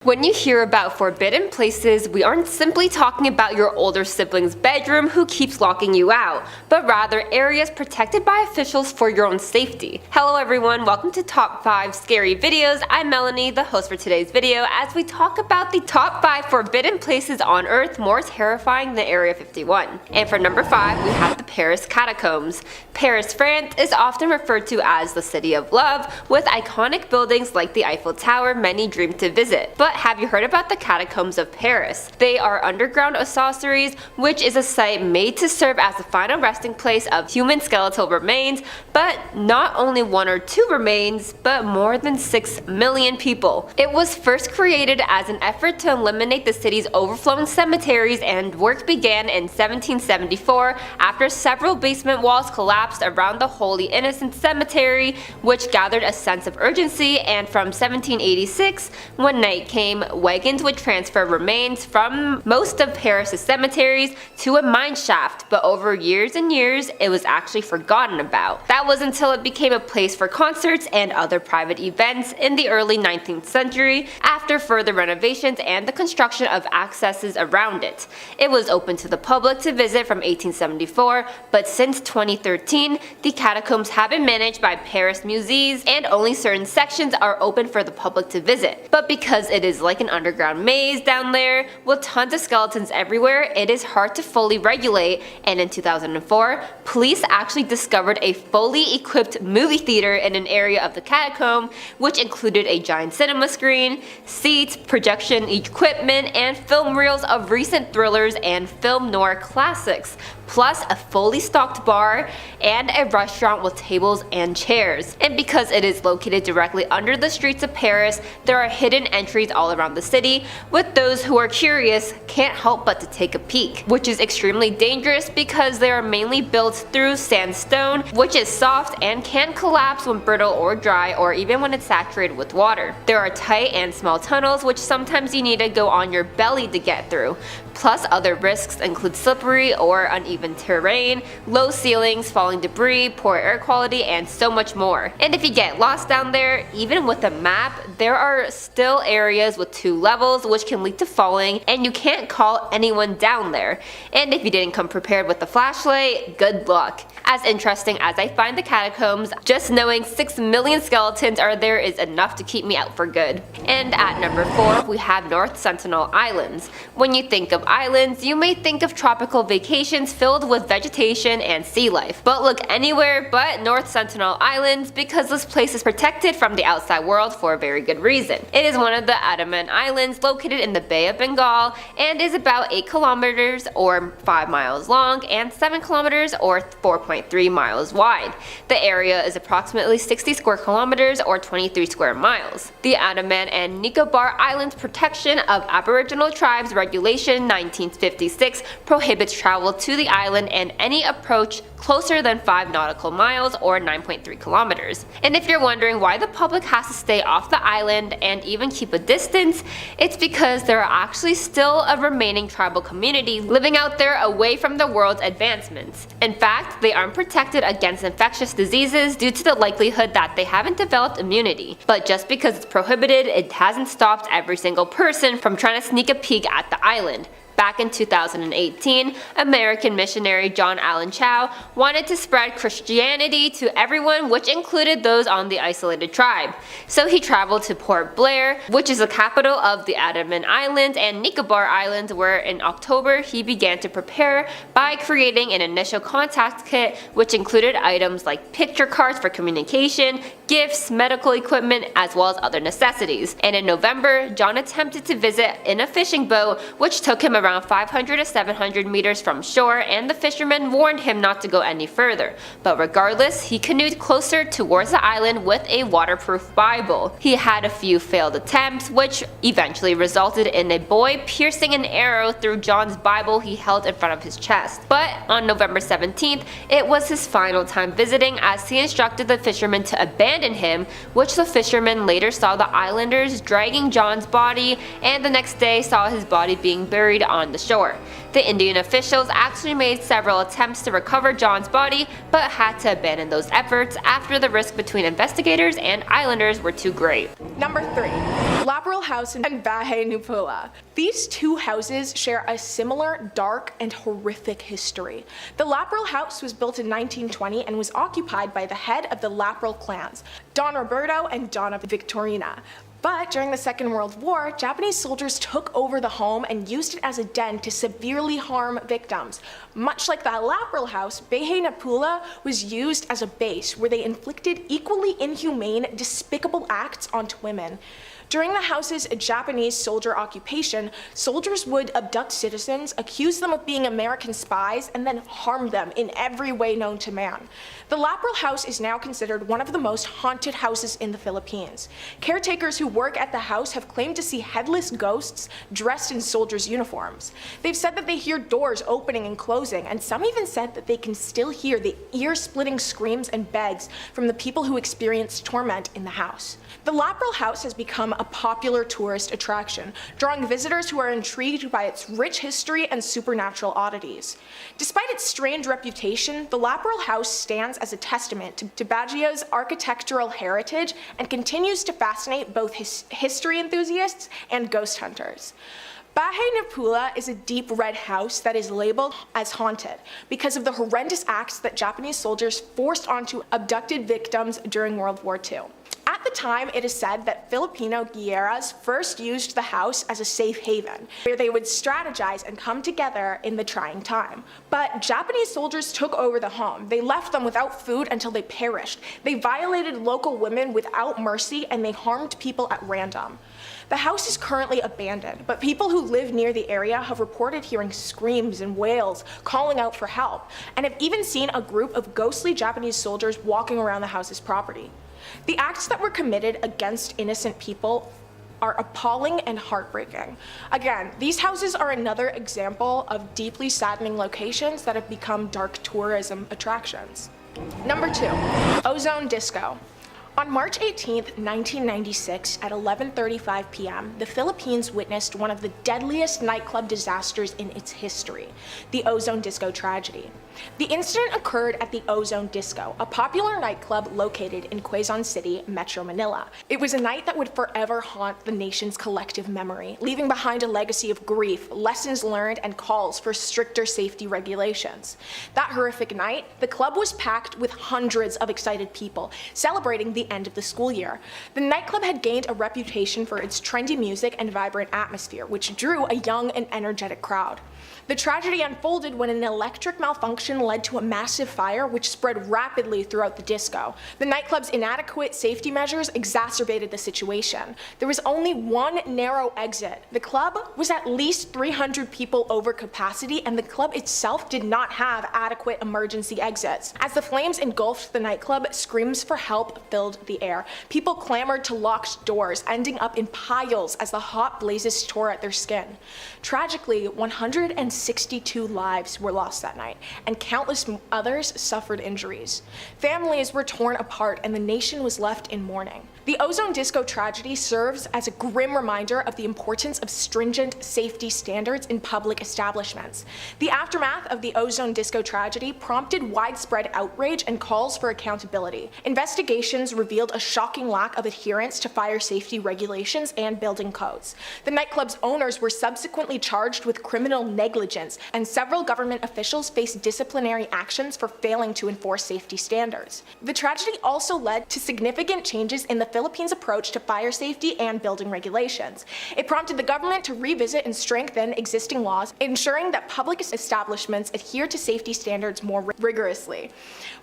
When you hear about forbidden places, we aren't simply talking about your older sibling's bedroom who keeps locking you out, but rather areas protected by officials for your own safety. Hello everyone, welcome to Top 5 Scary Videos. I'm Melanie, the host for today's video, as we talk about the top 5 forbidden places on Earth more terrifying than Area 51. And for number 5, we have the Paris catacombs. Paris, France is often referred to as the City of Love, with iconic buildings like the Eiffel Tower many dream to visit. But have you heard about the catacombs of Paris? They are underground ossuaries, which is a site made to serve as the final resting place of human skeletal remains, but not only 1 or 2 remains, but more than 6 million people. It was first created as an effort to eliminate the city's overflowing cemeteries, and work began in 1774 after several basement walls collapsed around the Holy Innocents Cemetery, which gathered a sense of urgency. And from 1786, when night came, wagons would transfer remains from most of Paris' cemeteries to a mine shaft, but over years and years it was actually forgotten about. That was until it became a place for concerts and other private events in the early 19th century after further renovations and the construction of accesses around it. It was open to the public to visit from 1874, but since 2013 the catacombs have been managed by Paris Musees and only certain sections are open for the public to visit. But because it is like an underground maze down there with tons of skeletons everywhere, it is hard to fully regulate, and in 2004, police actually discovered a fully equipped movie theater in an area of the catacomb, which included a giant cinema screen, seats, projection equipment, and film reels of recent thrillers and film noir classics, plus a fully stocked bar and a restaurant with tables and chairs. And because it is located directly under the streets of Paris, there are hidden entries all around the city, with those who are curious can't help but to take a peek, which is extremely dangerous because they are mainly built through sandstone, which is soft and can collapse when brittle or dry, or even when it's saturated with water. There are tight and small tunnels which sometimes you need to go on your belly to get through. Plus, other risks include slippery or uneven terrain, low ceilings, falling debris, poor air quality, and so much more. And if you get lost down there, even with a map, there are still areas with 2 levels which can lead to falling, and you can't call anyone down there. And if you didn't come prepared with a flashlight, good luck. As interesting as I find the catacombs, just knowing 6 million skeletons are there is enough to keep me out for good. And at number 4, we have North Sentinel Islands. When you think of islands, you may think of tropical vacations filled with vegetation and sea life. But look anywhere but North Sentinel Islands, because this place is protected from the outside world for a very good reason. It is one of the Andaman Islands located in the Bay of Bengal and is about 8 kilometers or 5 miles long and 7 kilometers or 4.3 miles wide. The area is approximately 60 square kilometers or 23 square miles. The Andaman and Nicobar Islands Protection of Aboriginal Tribes Regulation 1956 prohibits travel to the island and any approach closer than 5 nautical miles or 9.3 kilometers. And if you're wondering why the public has to stay off the island and even keep a distance, it's because there are actually still a remaining tribal community living out there away from the world's advancements. In fact, they aren't protected against infectious diseases due to the likelihood that they haven't developed immunity. But just because it's prohibited, it hasn't stopped every single person from trying to sneak a peek at the island. Back in 2018, American missionary John Allen Chau wanted to spread Christianity to everyone, which included those on the isolated tribe. So he traveled to Port Blair, which is the capital of the Andaman Islands and Nicobar Islands, where in October he began to prepare by creating an initial contact kit, which included items like picture cards for communication, gifts, medical equipment, as well as other necessities. And in November, John attempted to visit in a fishing boat, which took him around 500 to 700 meters from shore, and the fishermen warned him not to go any further. But regardless, he canoed closer towards the island with a waterproof Bible. He had a few failed attempts, which eventually resulted in a boy piercing an arrow through John's Bible he held in front of his chest. But on November 17th, it was his final time visiting, as he instructed the fishermen to abandon him, which the fishermen later saw the islanders dragging John's body, and the next day saw his body being buried on the shore. The Indian officials actually made several attempts to recover John's body, but had to abandon those efforts after the risk between investigators and islanders were too great. Number 3. Lapril House and Bahay Nupula. These two houses share a similar dark and horrific history. The Lapril House was built in 1920 and was occupied by the head of the Lapril clans, Don Roberto and Donna Victorina. But during the Second World War, Japanese soldiers took over the home and used it as a den to severely harm victims. Much like the Lapril House, Bahay Nupula was used as a base where they inflicted equally inhumane, despicable acts onto women. During the house's Japanese soldier occupation, soldiers would abduct citizens, accuse them of being American spies, and then harm them in every way known to man. The Lapril House is now considered one of the most haunted houses in the Philippines. Caretakers who work at the house have claimed to see headless ghosts dressed in soldiers' uniforms. They've said that they hear doors opening and closing, and some even said that they can still hear the ear-splitting screams and begs from the people who experienced torment in the house. The Lapril House has become a popular tourist attraction, drawing visitors who are intrigued by its rich history and supernatural oddities. Despite its strange reputation, the Lapril House stands as a testament to Baguio's architectural heritage and continues to fascinate both history enthusiasts and ghost hunters. Bahay Nupula is a deep red house that is labeled as haunted because of the horrendous acts that Japanese soldiers forced onto abducted victims during World War II. At the time, it is said that Filipino guerrillas first used the house as a safe haven, where they would strategize and come together in the trying time. But Japanese soldiers took over the home. They left them without food until they perished. They violated local women without mercy, and they harmed people at random. The house is currently abandoned, but people who live near the area have reported hearing screams and wails calling out for help, and have even seen a group of ghostly Japanese soldiers walking around the house's property. The acts that were committed against innocent people are appalling and heartbreaking. Again, these houses are another example of deeply saddening locations that have become dark tourism attractions. Number 2, Ozone Disco. On March 18, 1996, at 11:35 p.m., the Philippines witnessed one of the deadliest nightclub disasters in its history, the Ozone Disco tragedy. The incident occurred at the Ozone Disco, a popular nightclub located in Quezon City, Metro Manila. It was a night that would forever haunt the nation's collective memory, leaving behind a legacy of grief, lessons learned, and calls for stricter safety regulations. That horrific night, the club was packed with hundreds of excited people, celebrating the end of the school year. The nightclub had gained a reputation for its trendy music and vibrant atmosphere, which drew a young and energetic crowd. The tragedy unfolded when an electric malfunction led to a massive fire which spread rapidly throughout the disco. The nightclub's inadequate safety measures exacerbated the situation. There was only one narrow exit. The club was at least 300 people over capacity, and the club itself did not have adequate emergency exits. As the flames engulfed the nightclub, screams for help filled the air. People clamored to locked doors, ending up in piles as the hot blazes tore at their skin. Tragically, 162 lives were lost that night, and countless others suffered injuries. Families were torn apart, and the nation was left in mourning. The Ozone Disco tragedy serves as a grim reminder of the importance of stringent safety standards in public establishments. The aftermath of the Ozone Disco tragedy prompted widespread outrage and calls for accountability. Investigations revealed a shocking lack of adherence to fire safety regulations and building codes. The nightclub's owners were subsequently charged with criminal negligence, and several government officials faced disciplinary actions for failing to enforce safety standards. The tragedy also led to significant changes in the Philippines' approach to fire safety and building regulations. It prompted the government to revisit and strengthen existing laws, ensuring that public establishments adhere to safety standards more rigorously.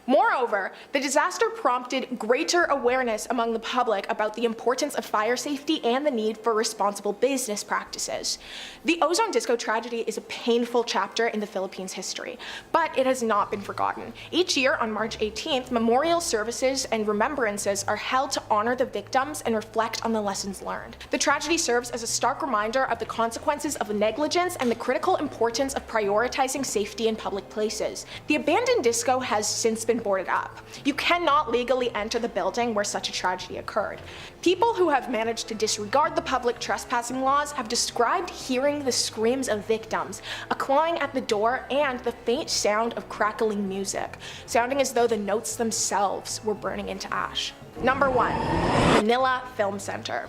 Moreover, the disaster prompted greater awareness among the public about the importance of fire safety and the need for responsible business practices. The Ozone Disco tragedy is a painful chapter in the Philippines' history, but it has not been forgotten. Each year on March 18th, memorial services and remembrances are held to honor the victims and reflect on the lessons learned. The tragedy serves as a stark reminder of the consequences of negligence and the critical importance of prioritizing safety in public places. The abandoned disco has since been boarded up. You cannot legally enter the building where such a tragedy occurred. People who have managed to disregard the public trespassing laws have described hearing the screams of victims, a clawing at the door, and the faint sound of crackling music, sounding as though the notes themselves were burning into ash. Number 1. Manila Film Center.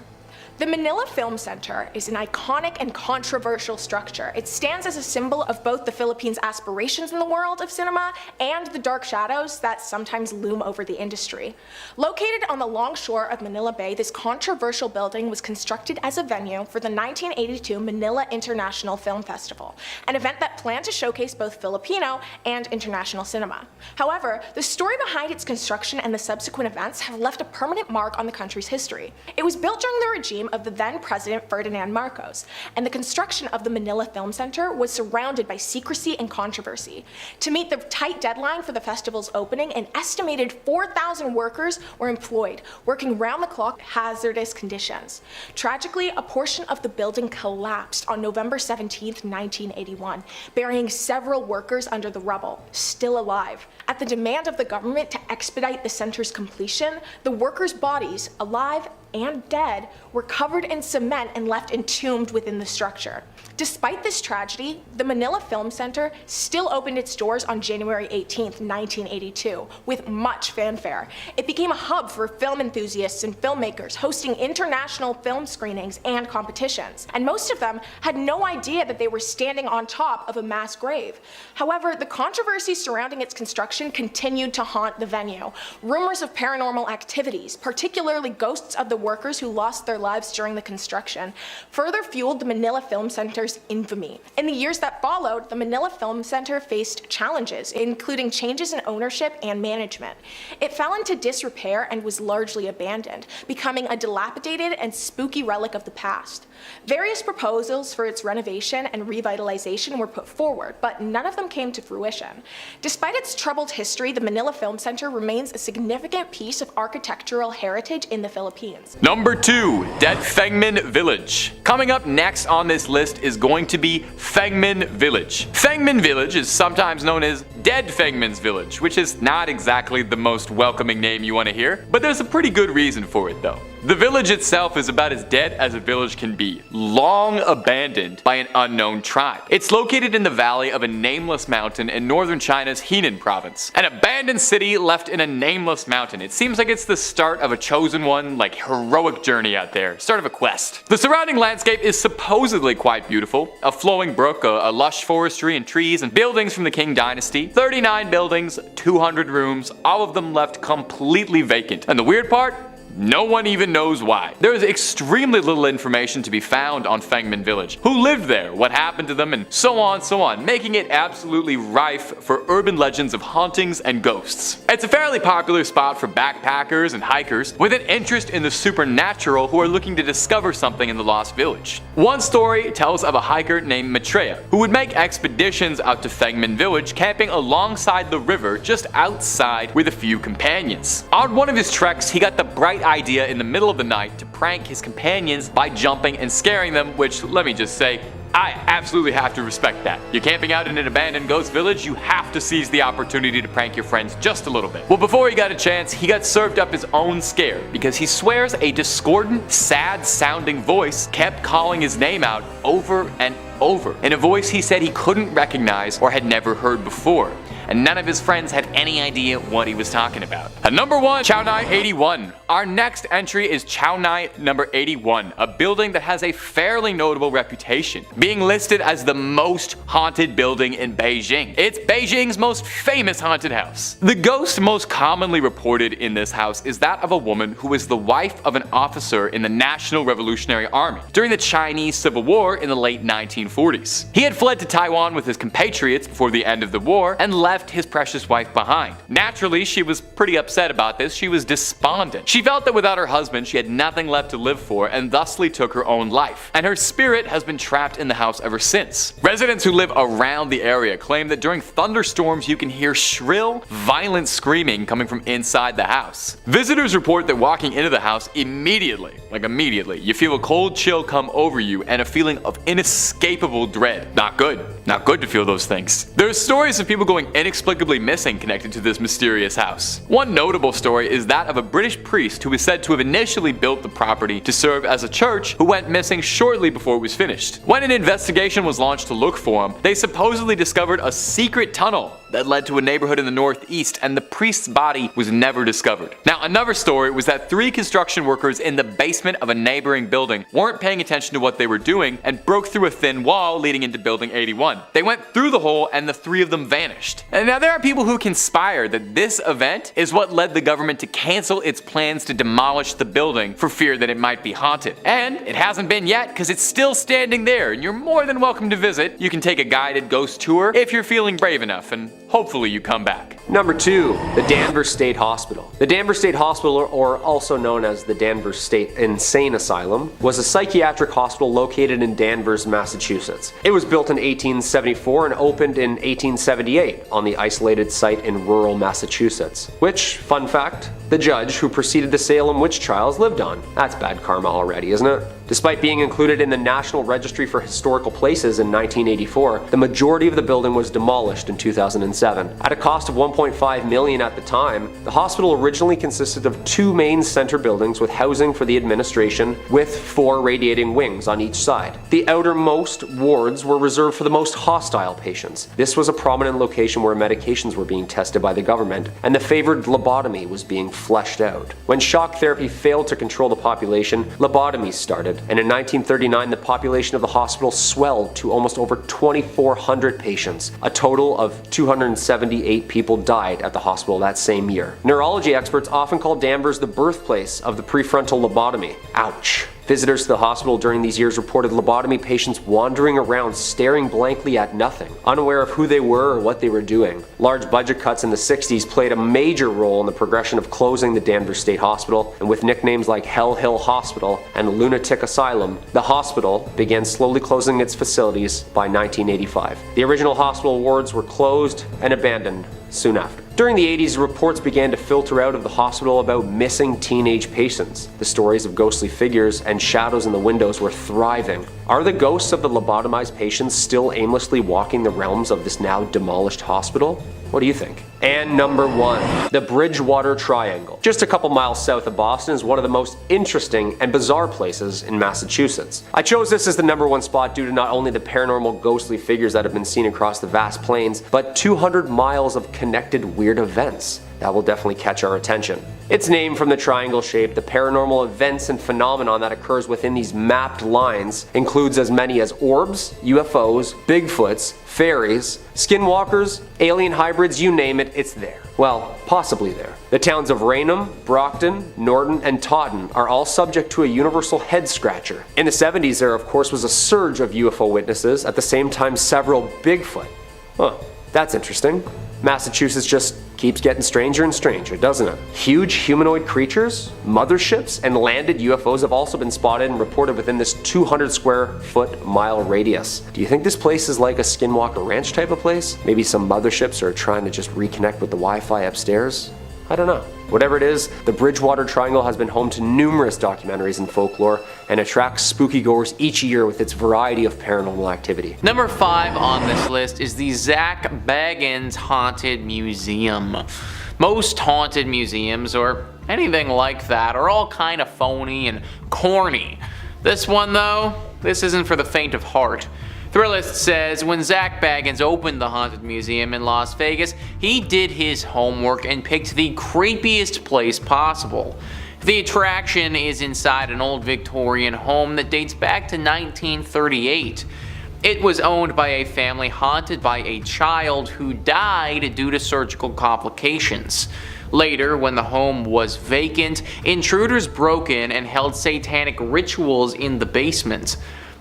The Manila Film Center is an iconic and controversial structure. It stands as a symbol of both the Philippines' aspirations in the world of cinema and the dark shadows that sometimes loom over the industry. Located on the longshore of Manila Bay, this controversial building was constructed as a venue for the 1982 Manila International Film Festival, an event that planned to showcase both Filipino and international cinema. However, the story behind its construction and the subsequent events have left a permanent mark on the country's history. It was built during the regime of the then President Ferdinand Marcos, and the construction of the Manila Film Center was surrounded by secrecy and controversy. To meet the tight deadline for the festival's opening, an estimated 4,000 workers were employed, working round-the-clock hazardous conditions. Tragically, a portion of the building collapsed on November 17, 1981, burying several workers under the rubble, still alive. At the demand of the government to expedite the center's completion, the workers' bodies, alive and dead, were covered in cement and left entombed within the structure. Despite this tragedy, the Manila Film Center still opened its doors on January 18, 1982, with much fanfare. It became a hub for film enthusiasts and filmmakers, hosting international film screenings and competitions, and most of them had no idea that they were standing on top of a mass grave. However, the controversy surrounding its construction continued to haunt the venue. Rumors of paranormal activities, particularly ghosts of the workers who lost their lives during the construction, further fueled the Manila Film Center's infamy. In the years that followed, the Manila Film Center faced challenges, including changes in ownership and management. It fell into disrepair and was largely abandoned, becoming a dilapidated and spooky relic of the past. Various proposals for its renovation and revitalization were put forward, but none of them came to fruition. Despite its troubled history, the Manila Film Center remains a significant piece of architectural heritage in the Philippines. Number 2. Dead Fengmin Village. Coming up next on this list is going to be Fengmin Village. Fengmin Village is sometimes known as Dead Fengmin's Village, which is not exactly the most welcoming name you want to hear, but there's a pretty good reason for it though. The village itself is about as dead as a village can be, long abandoned by an unknown tribe. It's located in the valley of a nameless mountain in northern China's Henan province. An abandoned city left in a nameless mountain. It seems like it's the start of a chosen one, like heroic journey out there, start of a quest. The surrounding landscape is supposedly quite beautiful. A flowing brook, a lush forestry and trees and buildings from the Qing dynasty. 39 buildings, 200 rooms, all of them left completely vacant. And the weird part? No one even knows why. There is extremely little information to be found on Fengmin Village. Who lived there, what happened to them, and so on, making it absolutely rife for urban legends of hauntings and ghosts. It's a fairly popular spot for backpackers and hikers with an interest in the supernatural who are looking to discover something in the lost village. One story tells of a hiker named Maitreya who would make expeditions out to Fengmin Village, camping alongside the river just outside with a few companions. On one of his treks, he got the bright idea in the middle of the night to prank his companions by jumping and scaring them, which, let me just say, I absolutely have to respect that. You're camping out in an abandoned ghost village, you have to seize the opportunity to prank your friends just a little bit. Well, before he got a chance, he got served up his own scare because he swears a discordant, sad-sounding voice kept calling his name out over and over, in a voice he said he couldn't recognize or had never heard before. And none of his friends had any idea what he was talking about. At number 1, Chaonei 81. Our next entry is Chaonei number 81, a building that has a fairly notable reputation, being listed as the most haunted building in Beijing. It's Beijing's most famous haunted house. The ghost most commonly reported in this house is that of a woman who was the wife of an officer in the National Revolutionary Army during the Chinese Civil War in the late 1940s. He had fled to Taiwan with his compatriots before the end of the war and left his precious wife behind. Naturally, she was pretty upset about this. She was despondent. She felt that without her husband, she had nothing left to live for and thusly took her own life. And her spirit has been trapped in the house ever since. Residents who live around the area claim that during thunderstorms you can hear shrill, violent screaming coming from inside the house. Visitors report that walking into the house immediately, you feel a cold chill come over you and a feeling of inescapable dread. Not good. Not good to feel those things. There's stories of people going inexplicably missing connected to this mysterious house. One notable story is that of a British priest who is said to have initially built the property to serve as a church who went missing shortly before it was finished. When an investigation was launched to look for him, they supposedly discovered a secret tunnel that led to a neighborhood in the northeast, and the priest's body was never discovered. Now, another story was that 3 construction workers in the basement of a neighboring building weren't paying attention to what they were doing and broke through a thin wall leading into building 81. They went through the hole and the 3 of them vanished. And now there are people who conspire that this event is what led the government to cancel its plans to demolish the building for fear that it might be haunted. And it hasn't been yet because it's still standing there, and you're more than welcome to visit. You can take a guided ghost tour if you're feeling brave enough, and hopefully you come back. Number 2, the Danvers State Hospital. The Danvers State Hospital, or also known as the Danvers State Insane Asylum, was a psychiatric hospital located in Danvers, Massachusetts. It was built in 1874 and opened in 1878 on the isolated site in rural Massachusetts, which, fun fact, the judge who preceded the Salem witch trials lived on. That's bad karma already, isn't it? Despite being included in the National Registry for Historical Places in 1984, the majority of the building was demolished in 2007. At a cost of $1.5 million at the time, the hospital originally consisted of 2 main center buildings with housing for the administration, with 4 radiating wings on each side. The outermost wards were reserved for the most hostile patients. This was a prominent location where medications were being tested by the government, and the favored lobotomy was being fleshed out. When shock therapy failed to control the population, lobotomies started, and in 1939 the population of the hospital swelled to almost over 2,400 patients. A total of 278 people died at the hospital that same year. Neurology experts often call Danvers the birthplace of the prefrontal lobotomy. Ouch. Visitors to the hospital during these years reported lobotomy patients wandering around staring blankly at nothing, unaware of who they were or what they were doing. Large budget cuts in the 60s played a major role in the progression of closing the Danvers State Hospital, and with nicknames like Hell Hill Hospital and Lunatic Asylum, the hospital began slowly closing its facilities by 1985. The original hospital wards were closed and abandoned soon after. During the 80s, reports began to filter out of the hospital about missing teenage patients. The stories of ghostly figures and shadows in the windows were thriving. Are the ghosts of the lobotomized patients still aimlessly walking the realms of this now demolished hospital? What do you think? And number 1, the Bridgewater Triangle. Just a couple miles south of Boston is one of the most interesting and bizarre places in Massachusetts. I chose this as the number 1 spot due to not only the paranormal ghostly figures that have been seen across the vast plains, but 200 miles of connected weird events that will definitely catch our attention. It's named from the triangle shape. The paranormal events and phenomenon that occurs within these mapped lines includes as many as orbs, UFOs, Bigfoots, fairies, skinwalkers, alien hybrids, you name it, it's there. Well, possibly there. The towns of Raynham, Brockton, Norton, and Taunton are all subject to a universal head scratcher. In the 70s, there of course was a surge of UFO witnesses, at the same time several Bigfoot. Huh, that's interesting. Massachusetts just keeps getting stranger and stranger, doesn't it? Huge humanoid creatures, motherships, and landed UFOs have also been spotted and reported within this 200 square foot mile radius. Do you think this place is like a Skinwalker Ranch type of place? Maybe some motherships are trying to just reconnect with the Wi-Fi upstairs? I don't know. Whatever it is, the Bridgewater Triangle has been home to numerous documentaries and folklore and attracts spooky goers each year with its variety of paranormal activity. Number 5 on this list is the Zak Bagans Haunted Museum. Most haunted museums, or anything like that, are all kind of phony and corny. This one though, this isn't for the faint of heart. Thrillist says when Zak Bagans opened the Haunted Museum in Las Vegas, he did his homework and picked the creepiest place possible. The attraction is inside an old Victorian home that dates back to 1938. It was owned by a family haunted by a child who died due to surgical complications. Later, when the home was vacant, intruders broke in and held satanic rituals in the basement.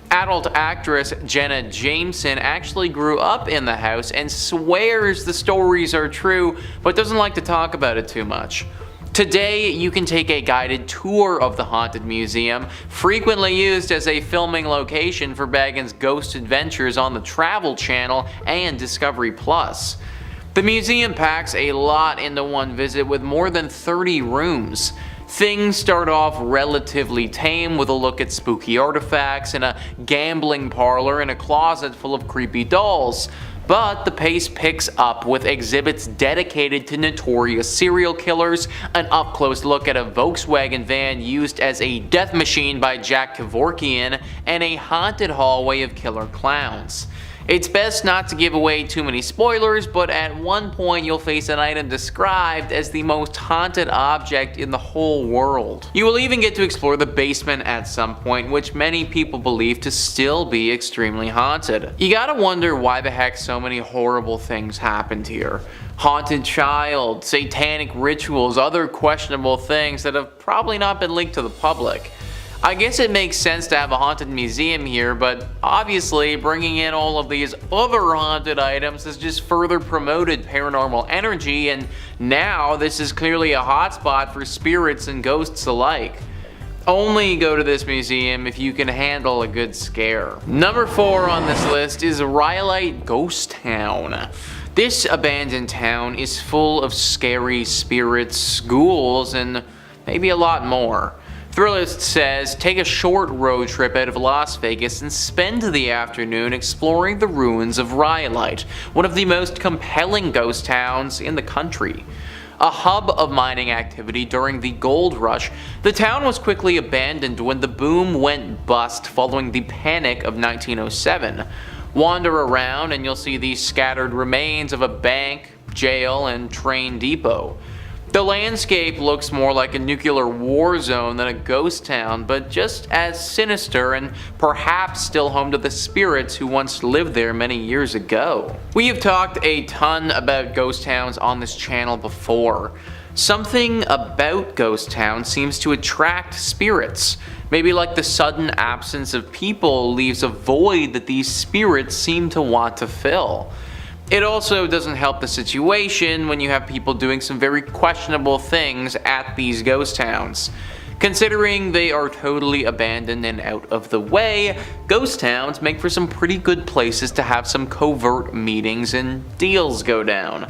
Adult actress Jenna Jameson actually grew up in the house and swears the stories are true, but doesn't like to talk about it too much. Today, you can take a guided tour of the Haunted Museum, frequently used as a filming location for Bagans' ghost adventures on the Travel Channel and Discovery Plus. The museum packs a lot into one visit with more than 30 rooms. Things start off relatively tame with a look at spooky artifacts and a gambling parlor and a closet full of creepy dolls. But the pace picks up with exhibits dedicated to notorious serial killers, an up-close look at a Volkswagen van used as a death machine by Jack Kevorkian, and a haunted hallway of killer clowns. It's best not to give away too many spoilers, but at one point you'll face an item described as the most haunted object in the whole world. You will even get to explore the basement at some point, which many people believe to still be extremely haunted. You gotta wonder why the heck so many horrible things happened here. Haunted child, satanic rituals, other questionable things that have probably not been leaked to the public. I guess it makes sense to have a haunted museum here, but obviously bringing in all of these other haunted items has just further promoted paranormal energy, and now this is clearly a hotspot for spirits and ghosts alike. Only go to this museum if you can handle a good scare. Number 4 on this list is Rhyolite Ghost Town. This abandoned town is full of scary spirits, ghouls, and maybe a lot more. Thrillist says, take a short road trip out of Las Vegas and spend the afternoon exploring the ruins of Rhyolite, one of the most compelling ghost towns in the country. A hub of mining activity during the gold rush, the town was quickly abandoned when the boom went bust following the Panic of 1907. Wander around and you'll see the scattered remains of a bank, jail, and train depot. The landscape looks more like a nuclear war zone than a ghost town, but just as sinister and perhaps still home to the spirits who once lived there many years ago. We have talked a ton about ghost towns on this channel before. Something about ghost towns seems to attract spirits. Maybe like the sudden absence of people leaves a void that these spirits seem to want to fill. It also doesn't help the situation when you have people doing some very questionable things at these ghost towns. Considering they are totally abandoned and out of the way, ghost towns make for some pretty good places to have some covert meetings and deals go down.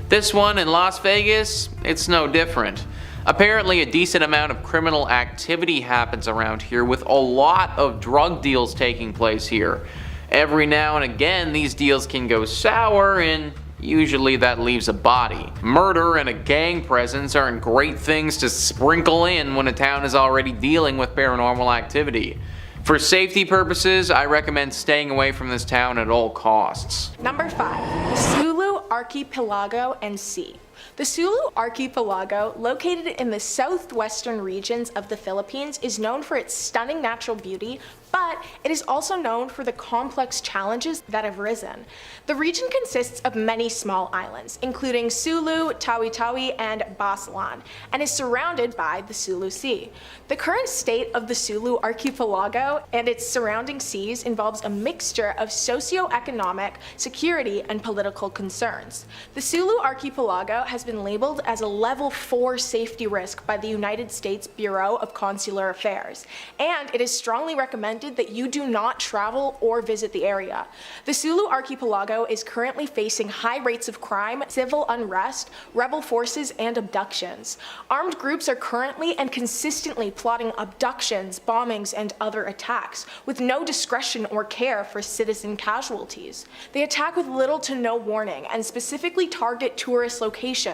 This one in Las Vegas, it's no different. Apparently a decent amount of criminal activity happens around here, with a lot of drug deals taking place here. Every now and again these deals can go sour, and usually that leaves a body. Murder and a gang presence aren't great things to sprinkle in when a town is already dealing with paranormal activity. For safety purposes, I recommend staying away from this town at all costs. Number 5. The Sulu Archipelago and Sea. The Sulu Archipelago, located in the southwestern regions of the Philippines, is known for its stunning natural beauty, but it is also known for the complex challenges that have risen. The region consists of many small islands, including Sulu, Tawi-Tawi, and Basilan, and is surrounded by the Sulu Sea. The current state of the Sulu Archipelago and its surrounding seas involves a mixture of socio-economic, security, and political concerns. The Sulu Archipelago has been labeled as a level 4 safety risk by the United States Bureau of Consular Affairs, and it is strongly recommended that you do not travel or visit the area. The Sulu Archipelago is currently facing high rates of crime, civil unrest, rebel forces, and abductions. Armed groups are currently and consistently plotting abductions, bombings, and other attacks, with no discretion or care for citizen casualties. They attack with little to no warning and specifically target tourist locations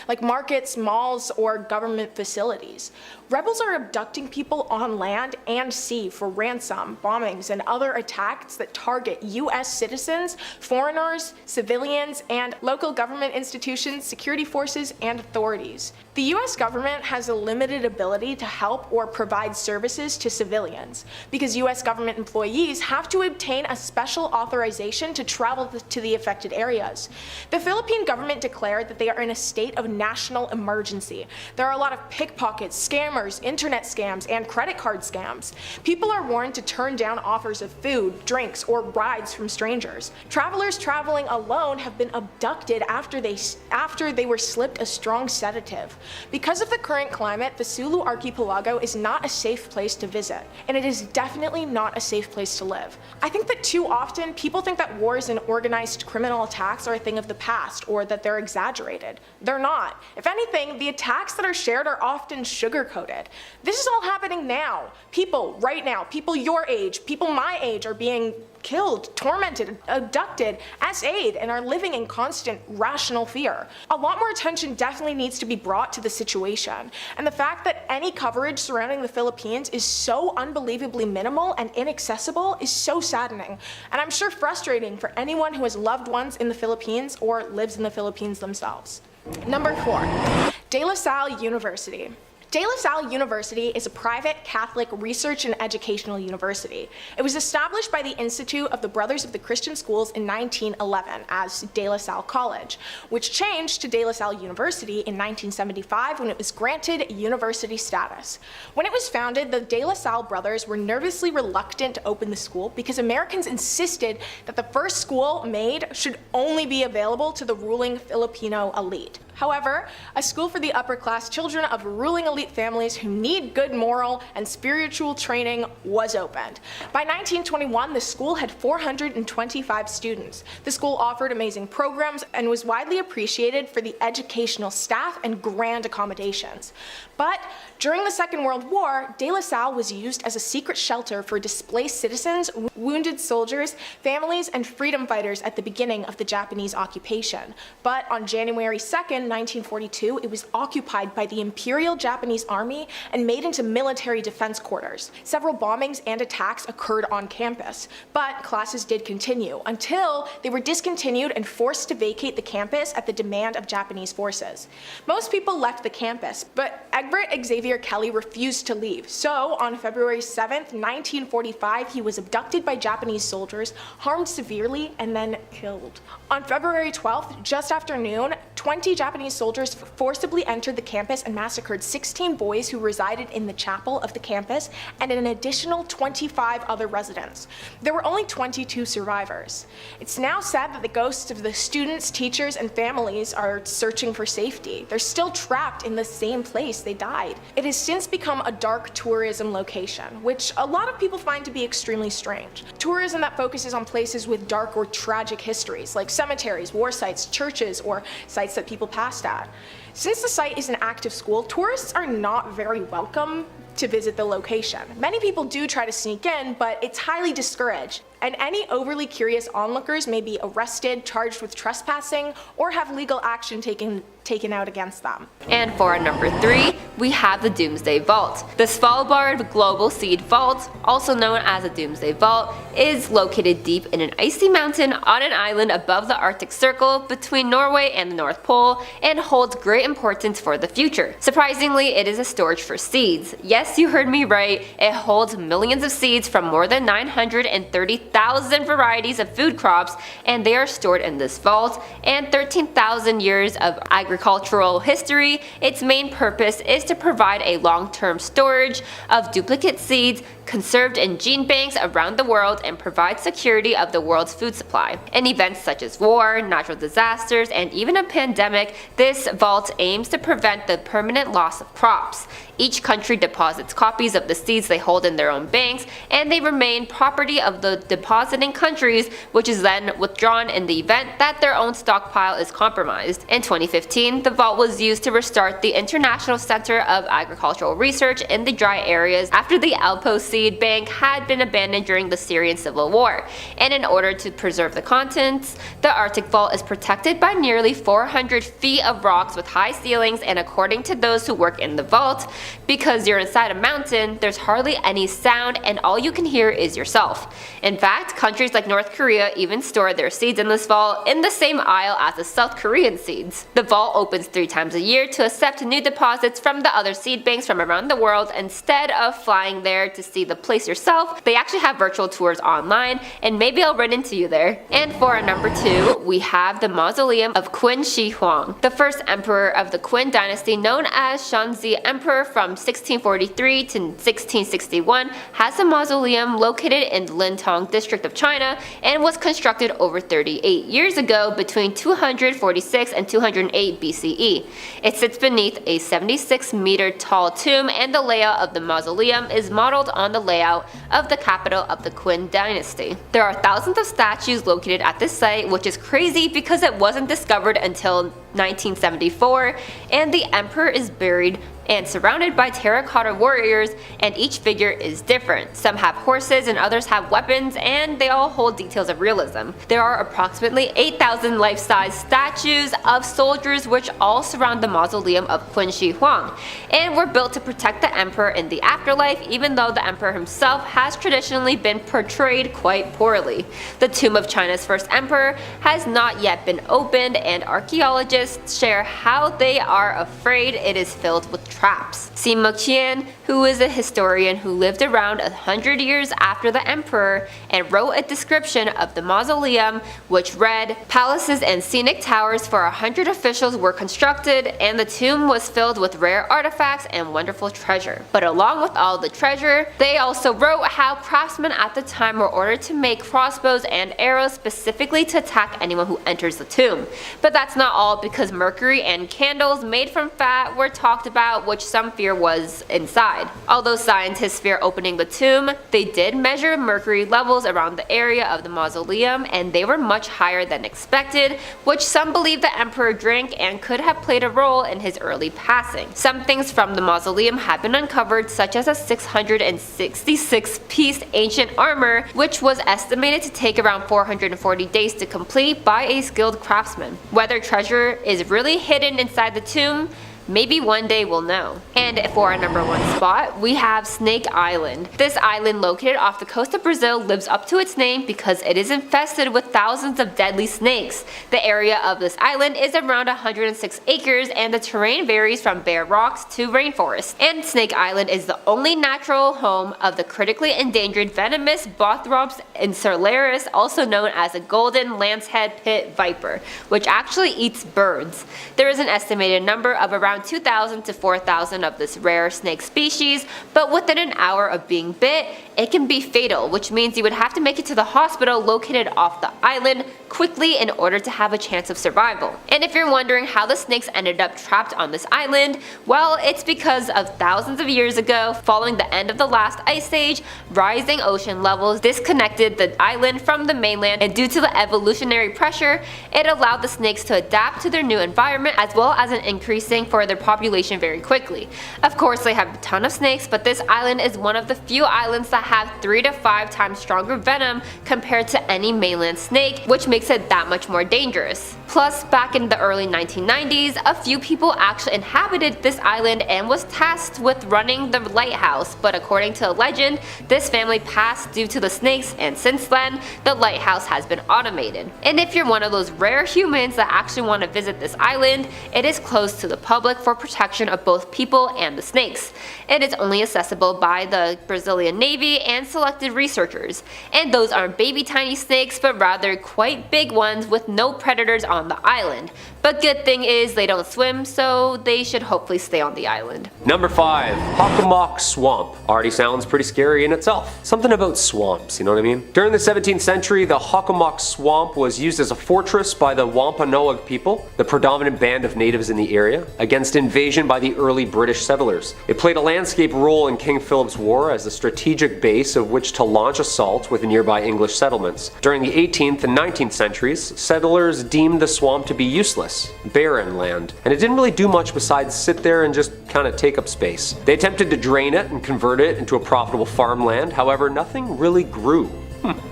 like markets, malls, or government facilities. Rebels are abducting people on land and sea for ransom, bombings, and other attacks that target US citizens, foreigners, civilians, and local government institutions, security forces, and authorities. The US government has a limited ability to help or provide services to civilians, because US government employees have to obtain a special authorization to travel to the affected areas. The Philippine government declared that they are in a state of national emergency. There are a lot of pickpockets, scammers, internet scams, and credit card scams. People are warned to turn down offers of food, drinks, or rides from strangers. Travelers traveling alone have been abducted after they were slipped a strong sedative. Because of the current climate, the Sulu Archipelago is not a safe place to visit, and it is definitely not a safe place to live. I think that too often people think that wars and organized criminal attacks are a thing of the past, or that they're exaggerated. They're not. If anything, the attacks that are shared are often sugar-coated. This is all happening now. People, right now, people your age, people my age are being killed, tormented, abducted, essayed, and are living in constant rational fear. A lot more attention definitely needs to be brought to the situation, and the fact that any coverage surrounding the Philippines is so unbelievably minimal and inaccessible is so saddening, and I'm sure frustrating for anyone who has loved ones in the Philippines or lives in the Philippines themselves. Number 4. De La Salle University. De La Salle University is a private Catholic research and educational university. It was established by the Institute of the Brothers of the Christian Schools in 1911 as De La Salle College, which changed to De La Salle University in 1975 when it was granted university status. When it was founded, the De La Salle brothers were nervously reluctant to open the school because Americans insisted that the first school made should only be available to the ruling Filipino elite. However, a school for the upper-class children of ruling elite families who need good moral and spiritual training was opened. By 1921, the school had 425 students. The school offered amazing programs and was widely appreciated for the educational staff and grand accommodations. But during the Second World War, De La Salle was used as a secret shelter for displaced citizens, wounded soldiers, families, and freedom fighters at the beginning of the Japanese occupation. But on January 2nd, 1942, it was occupied by the Imperial Japanese Army and made into military defense quarters. Several bombings and attacks occurred on campus, but classes did continue until they were discontinued and forced to vacate the campus at the demand of Japanese forces. Most people left the campus, but Egbert Xavier Kelly refused to leave. So on February 7th, 1945, he was abducted by Japanese soldiers, harmed severely, and then killed. On February 12th, just after noon, 20 Japanese soldiers forcibly entered the campus and massacred 16 boys who resided in the chapel of the campus and an additional 25 other residents. There were only 22 survivors. It's now said that the ghosts of the students, teachers, and families are searching for safety. They're still trapped in the same place they died. It has since become a dark tourism location, which a lot of people find to be extremely strange. Tourism that focuses on places with dark or tragic histories, like cemeteries, war sites, churches, or sites that people passed at. Since the site is an active school, tourists are not very welcome to visit the location. Many people do try to sneak in, but it's highly discouraged, and any overly curious onlookers may be arrested, charged with trespassing, or have legal action taken out against them. And for our number 3, we have the Doomsday Vault. The Svalbard Global Seed Vault, also known as the Doomsday Vault, is located deep in an icy mountain on an island above the Arctic Circle between Norway and the North Pole, and holds great importance for the future. Surprisingly, it is a storage for seeds. Yes, you heard me right, it holds millions of seeds from more than 930,000 varieties of food crops, and they are stored in this vault, and 13,000 years of agricultural history. Its main purpose is to provide a long-term storage of duplicate seeds conserved in gene banks around the world and provide security of the world's food supply. In events such as war, natural disasters, and even a pandemic, this vault aims to prevent the permanent loss of crops. Each country deposits copies of the seeds they hold in their own banks, and they remain property of the depositing countries, which is then withdrawn in the event that their own stockpile is compromised. In 2015, the vault was used to restart the International Center of Agricultural Research in the dry areas after the Alpo seed bank had been abandoned during the Syrian civil war. And in order to preserve the contents, the Arctic Vault is protected by nearly 400 feet of rocks with high ceilings, and according to those who work in the vault, because you're inside a mountain, there's hardly any sound and all you can hear is yourself. In fact, countries like North Korea even store their seeds in this vault in the same aisle as the South Korean seeds. The vault opens 3 times a year to accept new deposits from the other seed banks from around the world. Instead of flying there to see the place yourself, they actually have virtual tours online, and maybe I'll run into you there. And for our number 2, we have the Mausoleum of Qin Shi Huang, the first emperor of the Qin dynasty, known as Shanxi Emperor from 1643 to 1661, has a mausoleum located in the Lintong district of China and was constructed over 38 years ago between 246 and 208 BCE. It sits beneath a 76-meter tall tomb, and the layout of the mausoleum is modeled on the layout of the capital of the Qin dynasty. There are thousands of statues located at this site, which is crazy because it wasn't discovered until 1974, and the emperor is buried and surrounded by terracotta warriors, and each figure is different. Some have horses and others have weapons, and they all hold details of realism. There are approximately 8,000 life-size statues of soldiers which all surround the mausoleum of Queen Shi Huang, and were built to protect the emperor in the afterlife, even though the emperor himself has traditionally been portrayed quite poorly. The tomb of China's first emperor has not yet been opened, and archaeologists share how they are afraid it is filled with traps. Sima Qian, who is a historian who lived around 100 years after the emperor and wrote a description of the mausoleum which read, "Palaces and scenic towers for 100 officials were constructed, and the tomb was filled with rare artifacts and wonderful treasure." But along with all the treasure, they also wrote how craftsmen at the time were ordered to make crossbows and arrows specifically to attack anyone who enters the tomb. But that's not all, because mercury and candles made from fat were talked about, which some fear was inside. Although scientists fear opening the tomb, they did measure mercury levels around the area of the mausoleum, and they were much higher than expected, which some believe the emperor drank and could have played a role in his early passing. Some things from the mausoleum have been uncovered, such as a 666-piece ancient armor, which was estimated to take around 440 days to complete by a skilled craftsman. Whether treasure is really hidden inside the tomb, maybe one day we'll know. And for our number one spot, we have Snake Island. This island, located off the coast of Brazil, lives up to its name because it is infested with thousands of deadly snakes. The area of this island is around 106 acres, and the terrain varies from bare rocks to rainforest. And Snake Island is the only natural home of the critically endangered venomous Bothrops insularis, also known as a golden lancehead pit viper, which actually eats birds. There is an estimated number of around 2,000 to 4,000 of this rare snake species, but within an hour of being bit, it can be fatal, which means you would have to make it to the hospital located off the island quickly in order to have a chance of survival. And if you're wondering how the snakes ended up trapped on this island, well, it's because of thousands of years ago, following the end of the last ice age, rising ocean levels disconnected the island from the mainland, and due to the evolutionary pressure, it allowed the snakes to adapt to their new environment, as well as an increasing for their population very quickly. Of course, they have a ton of snakes, but this island is one of the few islands that have 3 to 5 times stronger venom compared to any mainland snake, which makes it that much more dangerous. Plus, back in the early 1990s, a few people actually inhabited this island and was tasked with running the lighthouse, but according to a legend, this family passed due to the snakes, and since then, the lighthouse has been automated. And if you're one of those rare humans that actually want to visit this island, it is closed to the public for protection of both people and the snakes. It is only accessible by the Brazilian Navy and selected researchers, and those aren't baby tiny snakes, but rather quite big ones with no predators on the island. But good thing is they don't swim, so they should hopefully stay on the island. Number 5. Hockomock Swamp. Already sounds pretty scary in itself. Something about swamps, you know what I mean? During the 17th century, the Hockomock Swamp was used as a fortress by the Wampanoag people, the predominant band of natives in the area, against invasion by the early British settlers. It played a landscape role in King Philip's War as a strategic base of which to launch assaults with nearby English settlements. During the 18th and 19th centuries, settlers deemed the swamp to be useless, barren land, and it didn't really do much besides sit there and just kind of take up space. They attempted to drain it and convert it into a profitable farmland, however, nothing really grew.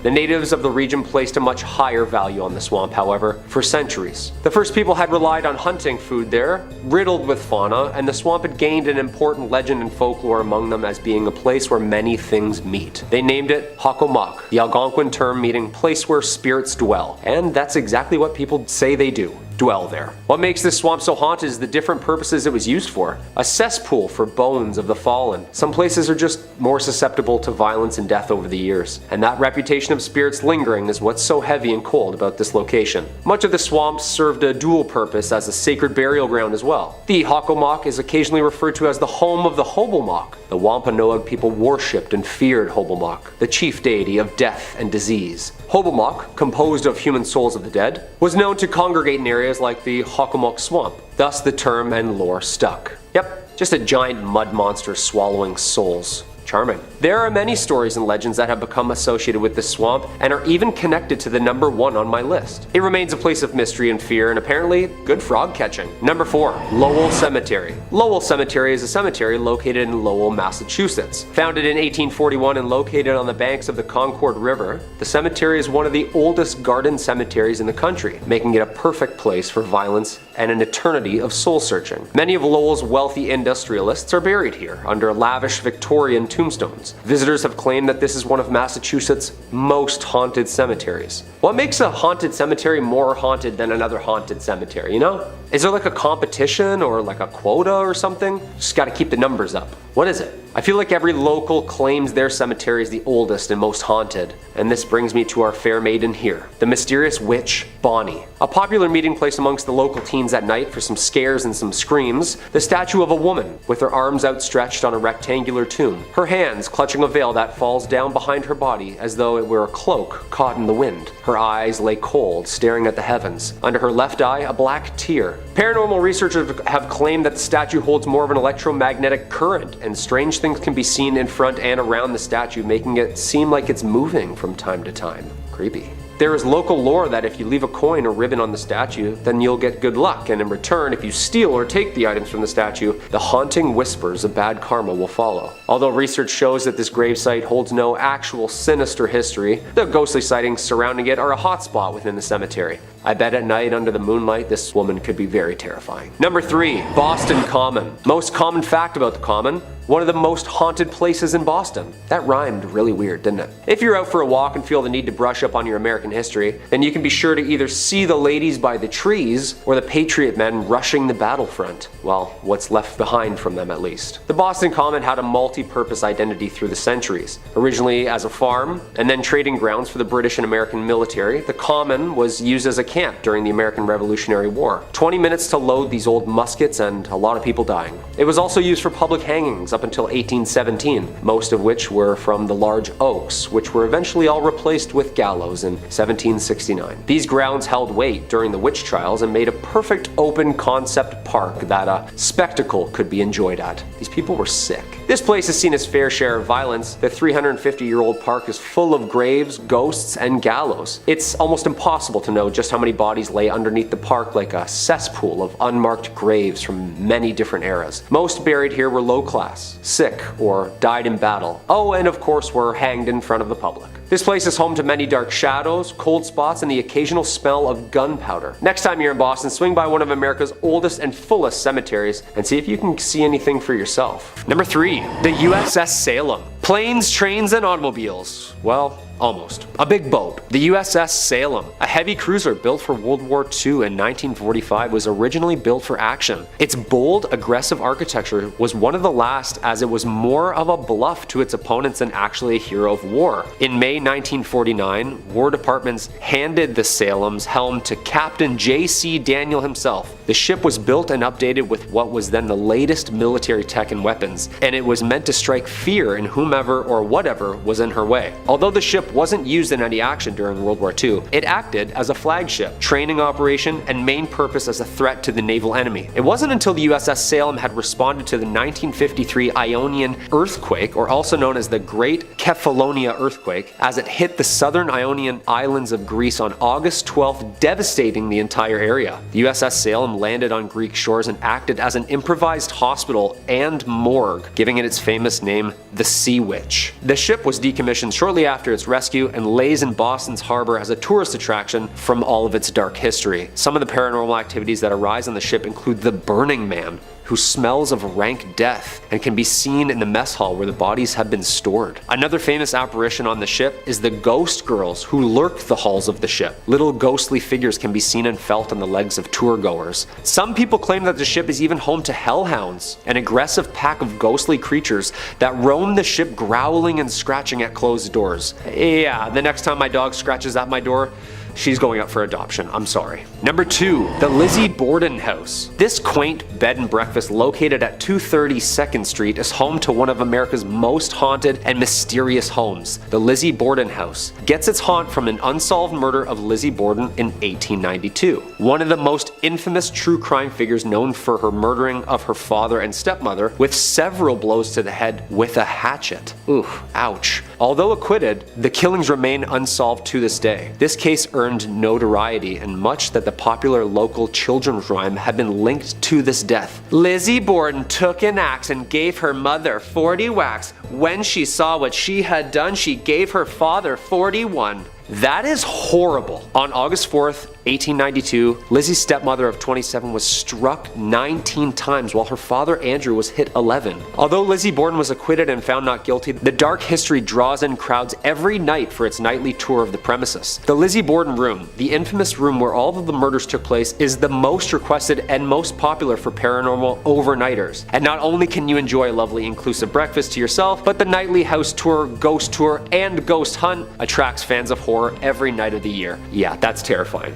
The natives of the region placed a much higher value on the swamp, however, for centuries. The first people had relied on hunting food there, riddled with fauna, and the swamp had gained an important legend and folklore among them as being a place where many things meet. They named it Hockomock, the Algonquin term meaning place where spirits dwell, and that's exactly what people say they do. Dwell there. What makes this swamp so haunted is the different purposes it was used for. A cesspool for bones of the fallen. Some places are just more susceptible to violence and death over the years, and that reputation of spirits lingering is what's so heavy and cold about this location. Much of the swamp served a dual purpose as a sacred burial ground as well. The Hockomock is occasionally referred to as the home of the Hockomock. The Wampanoag people worshipped and feared Hockomock, the chief deity of death and disease. Hockomock, composed of human souls of the dead, was known to congregate in areas like the Hockomock Swamp. Thus the term and lore stuck. Yep, just a giant mud monster swallowing souls. Charming. There are many stories and legends that have become associated with this swamp and are even connected to the number 1 on my list. It remains a place of mystery and fear and apparently good frog catching. Number 4. Lowell Cemetery. Lowell Cemetery is a cemetery located in Lowell, Massachusetts. Founded in 1841 and located on the banks of the Concord River, the cemetery is one of the oldest garden cemeteries in the country, making it a perfect place for violence and an eternity of soul searching. Many of Lowell's wealthy industrialists are buried here under lavish Victorian tombstones. Visitors have claimed that this is one of Massachusetts' most haunted cemeteries. What makes a haunted cemetery more haunted than another haunted cemetery, you know? Is there like a competition or like a quota or something? Just gotta keep the numbers up. What is it? I feel like every local claims their cemetery is the oldest and most haunted, and this brings me to our fair maiden here, the mysterious witch, Bonnie. A popular meeting place amongst the local teens at night for some scares and some screams, the statue of a woman with her arms outstretched on a rectangular tomb, her hands clutching a veil that falls down behind her body as though it were a cloak caught in the wind. Her eyes lay cold, staring at the heavens. Under her left eye, a black tear. Paranormal researchers have claimed that the statue holds more of an electromagnetic current, and strange things can be seen in front and around the statue, making it seem like it's moving from time to time. Creepy. There is local lore that if you leave a coin or ribbon on the statue, then you'll get good luck, and in return, if you steal or take the items from the statue, the haunting whispers of bad karma will follow. Although research shows that this gravesite holds no actual sinister history, the ghostly sightings surrounding it are a hotspot within the cemetery. I bet at night under the moonlight this woman could be very terrifying. Number 3. Boston Common. Most common fact about the Common: one of the most haunted places in Boston. That rhymed really weird, didn't it? If you're out for a walk and feel the need to brush up on your American history, then you can be sure to either see the ladies by the trees or the patriot men rushing the battlefront. Well, what's left behind from them at least. The Boston Common had a multi-purpose identity through the centuries. Originally as a farm, and then trading grounds for the British and American military, the Common was used as a camp during the American Revolutionary War. 20 minutes to load these old muskets and a lot of people dying. It was also used for public hangings up until 1817, most of which were from the large oaks, which were eventually all replaced with gallows in 1769. These grounds held weight during the witch trials and made a perfect open concept park that a spectacle could be enjoyed at. These people were sick. This place has seen its fair share of violence. The 350-year-old park is full of graves, ghosts, and gallows. It's almost impossible to know just how many bodies lay underneath the park, like a cesspool of unmarked graves from many different eras. Most buried here were low class, sick, or died in battle. Oh, and of course were hanged in front of the public. This place is home to many dark shadows, cold spots, and the occasional smell of gunpowder. Next time you're in Boston, swing by one of America's oldest and fullest cemeteries and see if you can see anything for yourself. Number 3. The USS Salem. Planes, trains, and automobiles. Well, almost. A big boat. The USS Salem, a heavy cruiser built for World War II in 1945, was originally built for action. Its bold, aggressive architecture was one of the last, as it was more of a bluff to its opponents than actually a hero of war. In May 1949, War Departments handed the Salem's helm to Captain J.C. Daniel himself. The ship was built and updated with what was then the latest military tech and weapons, and it was meant to strike fear in whomever or whatever was in her way. Although the ship wasn't used in any action during World War II, it acted as a flagship, training operation, and main purpose as a threat to the naval enemy. It wasn't until the USS Salem had responded to the 1953 Ionian earthquake, or also known as the Great Kefalonia earthquake, as it hit the southern Ionian islands of Greece on August 12th, devastating the entire area. The USS Salem landed on Greek shores and acted as an improvised hospital and morgue, giving it its famous name, the Sea Witch. The ship was decommissioned shortly after its rescue and lays in Boston's harbor as a tourist attraction from all of its dark history. Some of the paranormal activities that arise on the ship include the Burning Man, who smells of rank death and can be seen in the mess hall where the bodies have been stored. Another famous apparition on the ship is the ghost girls who lurk the halls of the ship. Little ghostly figures can be seen and felt on the legs of tour goers. Some people claim that the ship is even home to hellhounds, an aggressive pack of ghostly creatures that roam the ship growling and scratching at closed doors. Yeah, the next time my dog scratches at my door, she's going up for adoption. I'm sorry. Number 2, the Lizzie Borden house. This quaint bed and breakfast located at 230 2nd Street is home to one of America's most haunted and mysterious homes. The Lizzie Borden house gets its haunt from an unsolved murder of Lizzie Borden in 1892. One of the most infamous true crime figures known for her murdering of her father and stepmother with several blows to the head with a hatchet. Ooh, ouch. Although acquitted, the killings remain unsolved to this day. This case earned notoriety and much that the popular local children's rhyme had been linked to this death. Lizzie Borden took an axe and gave her mother 40 whacks. When she saw what she had done, she gave her father 41. That is horrible. On August 4th, 1892, Lizzie's stepmother of 27 was struck 19 times while her father Andrew was hit 11. Although Lizzie Borden was acquitted and found not guilty, the dark history draws in crowds every night for its nightly tour of the premises. The Lizzie Borden room, the infamous room where all of the murders took place, is the most requested and most popular for paranormal overnighters. And not only can you enjoy a lovely inclusive breakfast to yourself, but the nightly house tour, ghost tour, and ghost hunt attracts fans of horror every night of the year. Yeah, that's terrifying.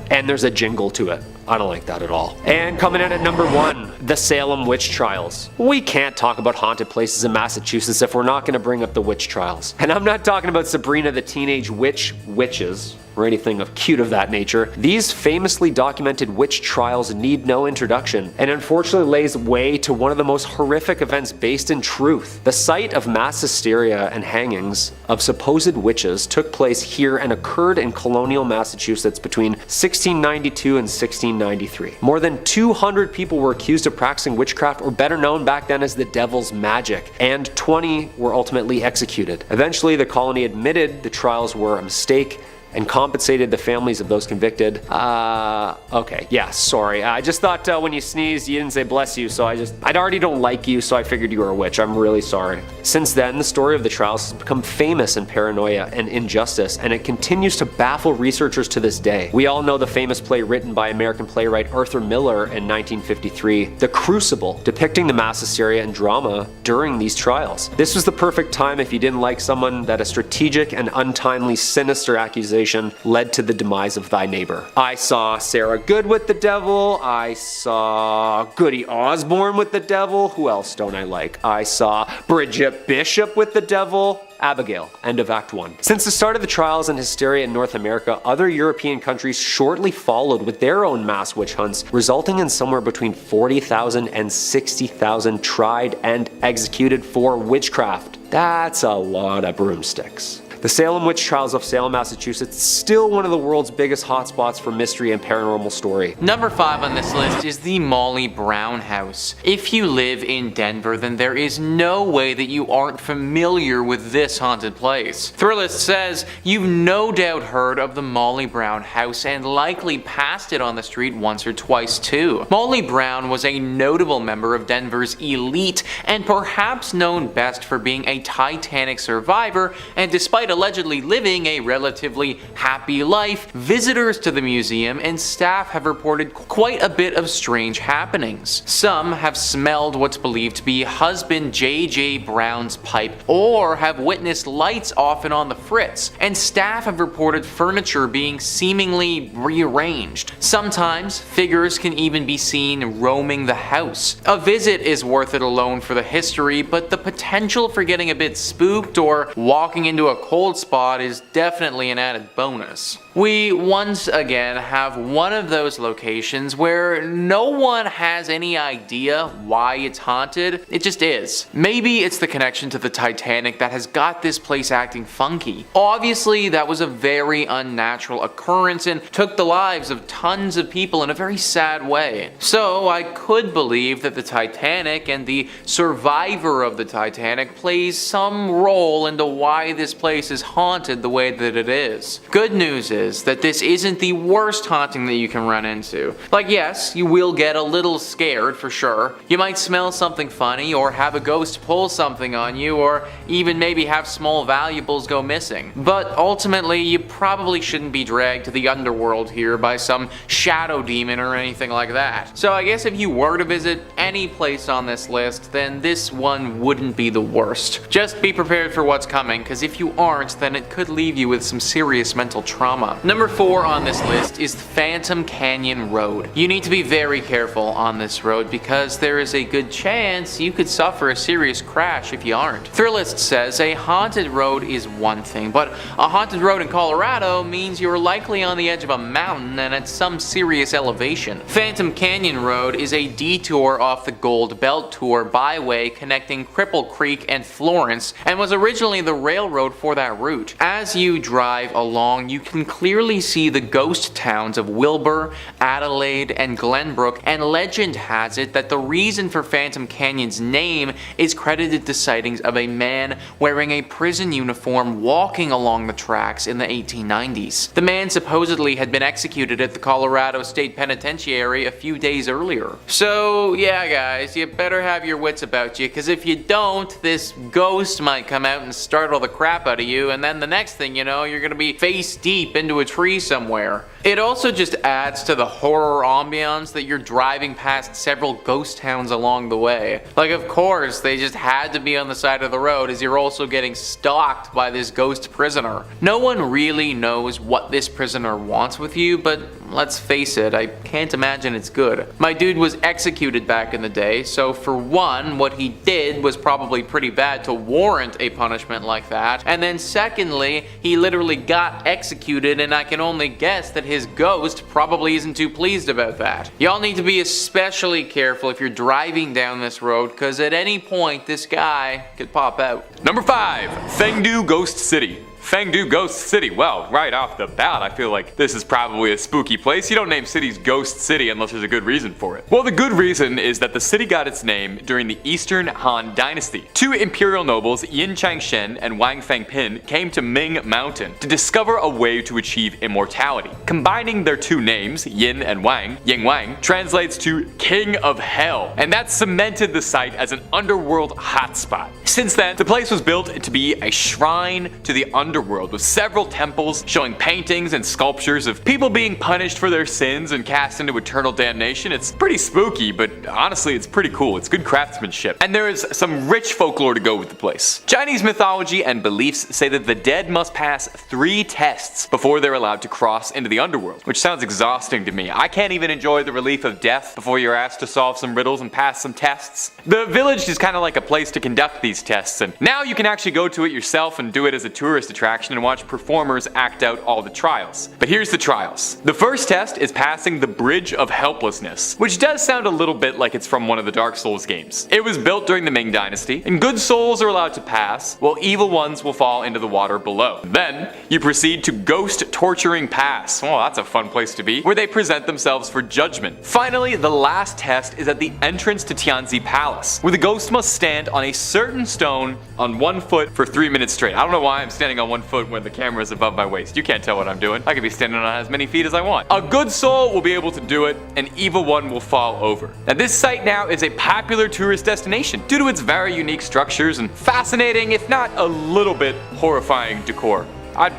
And there's a jingle to it. I don't like that at all. And coming in at number 1, the Salem witch trials. We can't talk about haunted places in Massachusetts if we're not going to bring up the witch trials. And I'm not talking about Sabrina the Teenage Witches or anything of cute of that nature. These famously documented witch trials need no introduction, and unfortunately lays way to one of the most horrific events based in truth. The site of mass hysteria and hangings of supposed witches took place here and occurred in colonial Massachusetts between 1692 and 1693. More than 200 people were accused of practicing witchcraft, or better known back then as the devil's magic, and 20 were ultimately executed. Eventually, the colony admitted the trials were a mistake and compensated the families of those convicted. Okay, yeah, sorry. I just thought when you sneezed, you didn't say bless you, so I already don't like you, so I figured you were a witch. I'm really sorry. Since then, the story of the trials has become famous in paranoia and injustice, and it continues to baffle researchers to this day. We all know the famous play written by American playwright Arthur Miller in 1953, The Crucible, depicting the mass hysteria and drama during these trials. This was the perfect time if you didn't like someone that a strategic and untimely sinister accusation led to the demise of thy neighbor. I saw Sarah Good with the devil. I saw Goody Osborne with the devil. Who else don't I like? I saw Bridget Bishop with the devil. Abigail. End of Act 1. Since the start of the trials and hysteria in North America, other European countries shortly followed with their own mass witch hunts, resulting in somewhere between 40,000 and 60,000 tried and executed for witchcraft. That's a lot of broomsticks. The Salem witch trials of Salem, Massachusetts, is still one of the world's biggest hotspots for mystery and paranormal story. Number 5 on this list is the Molly Brown house. If you live in Denver, then there is no way that you aren't familiar with this haunted place. Thrillist says you've no doubt heard of the Molly Brown house and likely passed it on the street once or twice too. Molly Brown was a notable member of Denver's elite and perhaps known best for being a Titanic survivor, and despite allegedly living a relatively happy life, visitors to the museum and staff have reported quite a bit of strange happenings. Some have smelled what's believed to be husband J.J. Brown's pipe, or have witnessed lights off and on the fritz, and staff have reported furniture being seemingly rearranged. Sometimes, figures can even be seen roaming the house. A visit is worth it alone for the history, but the potential for getting a bit spooked or walking into a cold spot is definitely an added bonus. We once again have one of those locations where no one has any idea why it's haunted. It just is. Maybe it's the connection to the Titanic that has got this place acting funky. Obviously, that was a very unnatural occurrence and took the lives of tons of people in a very sad way. So I could believe that the Titanic and the survivor of the Titanic plays some role into why this place is haunted the way that it is. Good news is that this isn't the worst haunting that you can run into. Like, yes, you will get a little scared for sure. You might smell something funny, or have a ghost pull something on you, or even maybe have small valuables go missing. But ultimately, you probably shouldn't be dragged to the underworld here by some shadow demon or anything like that. So I guess if you were to visit any place on this list, then this one wouldn't be the worst. Just be prepared for what's coming, because if you aren't, then it could leave you with some serious mental trauma. down. Number 4 on this list is Phantom Canyon Road. You need to be very careful on this road because there is a good chance you could suffer a serious crash if you aren't. Thrillist says a haunted road is one thing, but a haunted road in Colorado means you're likely on the edge of a mountain and at some serious elevation. Phantom Canyon Road is a detour off the Gold Belt Tour byway connecting Cripple Creek and Florence and was originally the railroad for that route. As you drive along, you can clearly see the ghost towns of Wilbur, Adelaide, and Glenbrook, and legend has it that the reason for Phantom Canyon's name is credited to sightings of a man wearing a prison uniform walking along the tracks in the 1890s. The man supposedly had been executed at the Colorado State Penitentiary a few days earlier. So yeah guys, you better have your wits about you, because if you don't, this ghost might come out and startle the crap out of you, and then the next thing you know, you're gonna be face deep into a tree somewhere. It also just adds to the horror ambiance that you're driving past several ghost towns along the way. Like, of course, they just had to be on the side of the road as you're also getting stalked by this ghost prisoner. No one really knows what this prisoner wants with you, but let's face it, I can't imagine it's good. My dude was executed back in the day, so for one, what he did was probably pretty bad to warrant a punishment like that, and then secondly, he literally got executed, and I can only guess that his ghost probably isn't too pleased about that. Y'all need to be especially careful if you're driving down this road, cause at any point this guy could pop out. Number 5, Fengdu Ghost City. Fengdu Ghost City. Well, right off the bat, I feel like this is probably a spooky place. You don't name cities Ghost City unless there's a good reason for it. Well, the good reason is that the city got its name during the Eastern Han Dynasty. 2 imperial nobles, Yin Changshen and Wang Fengpin, came to Ming Mountain to discover a way to achieve immortality. Combining their 2 names, Yin and Wang, Ying Wang, translates to King of Hell, and that cemented the site as an underworld hotspot. Since then, the place was built to be a shrine to the underworld with several temples showing paintings and sculptures of people being punished for their sins and cast into eternal damnation. It's pretty spooky, but honestly it's pretty cool. It's good craftsmanship. And there is some rich folklore to go with the place. Chinese mythology and beliefs say that the dead must pass 3 tests before they're allowed to cross into the underworld, which sounds exhausting to me. I can't even enjoy the relief of death before you're asked to solve some riddles and pass some tests. The village is kind of like a place to conduct these tests, and now you can actually go to it yourself and do it as a tourist attraction and watch performers act out all the trials. But here's the trials. The first test is passing the Bridge of Helplessness, which does sound a little bit like it's from one of the Dark Souls games. It was built during the Ming Dynasty, and good souls are allowed to pass, while evil ones will fall into the water below. Then, you proceed to Ghost Torturing Pass. Oh, that's a fun place to be, where they present themselves for judgment. Finally, the last test is at the entrance to Tianzi Palace, where the ghost must stand on a certain stone on 1 foot for 3 minutes straight. I don't know why I'm standing on 1 foot when the camera is above my waist. You can't tell what I'm doing. I could be standing on as many feet as I want. A good soul will be able to do it, an evil one will fall over. Now this site now is a popular tourist destination due to its very unique structures and fascinating, if not a little bit horrifying decor. I'd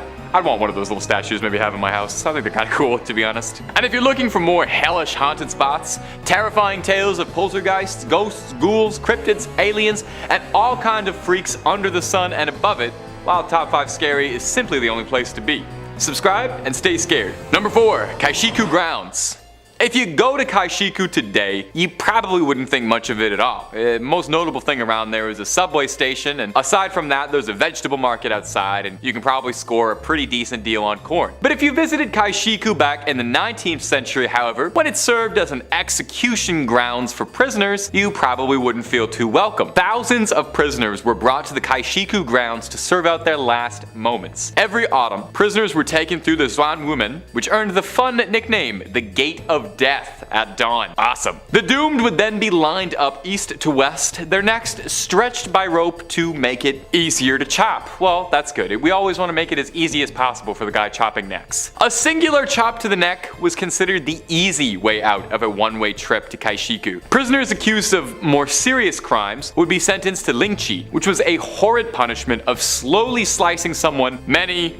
want one of those little statues maybe have in my house. I think they're kind of cool, to be honest. And if you're looking for more hellish haunted spots, terrifying tales of poltergeists, ghosts, ghouls, cryptids, aliens, and all kinds of freaks under the sun and above it, while Top 5 Scary is simply the only place to be. Subscribe and stay scared. Number 4, Caishikou Grounds. If you go to Caishikou today, you probably wouldn't think much of it at all. Most notable thing around there is a subway station, and aside from that, there's a vegetable market outside, and you can probably score a pretty decent deal on corn. But if you visited Caishikou back in the 19th century, however, when it served as an execution grounds for prisoners, you probably wouldn't feel too welcome. Thousands of prisoners were brought to the Caishikou grounds to serve out their last moments. Every autumn, prisoners were taken through the Zhuanwumen, which earned the fun nickname, the Gate of Death at dawn. Awesome. The doomed would then be lined up east to west, their necks stretched by rope to make it easier to chop. Well, that's good. We always want to make it as easy as possible for the guy chopping necks. A singular chop to the neck was considered the easy way out of a one-way trip to Caishikou. Prisoners accused of more serious crimes would be sentenced to lingqi, which was a horrid punishment of slowly slicing someone many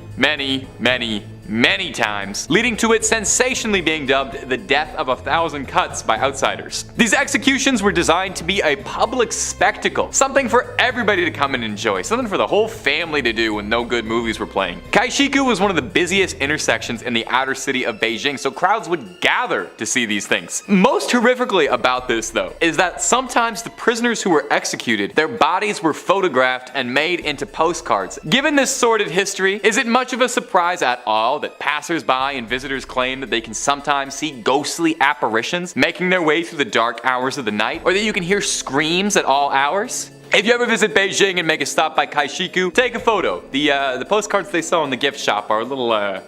many times, leading to it sensationally being dubbed the death of 1,000 cuts by outsiders. These executions were designed to be a public spectacle, something for everybody to come and enjoy, something for the whole family to do when no good movies were playing. Caishikou was one of the busiest intersections in the outer city of Beijing, so crowds would gather to see these things. Most horrifically about this though, is that sometimes the prisoners who were executed, their bodies were photographed and made into postcards. Given this sordid history, is it much of a surprise at all that passers-by and visitors claim that they can sometimes see ghostly apparitions making their way through the dark hours of the night, or that you can hear screams at all hours? If you ever visit Beijing and make a stop by Caishikou, take a photo. The postcards they sell in the gift shop are a little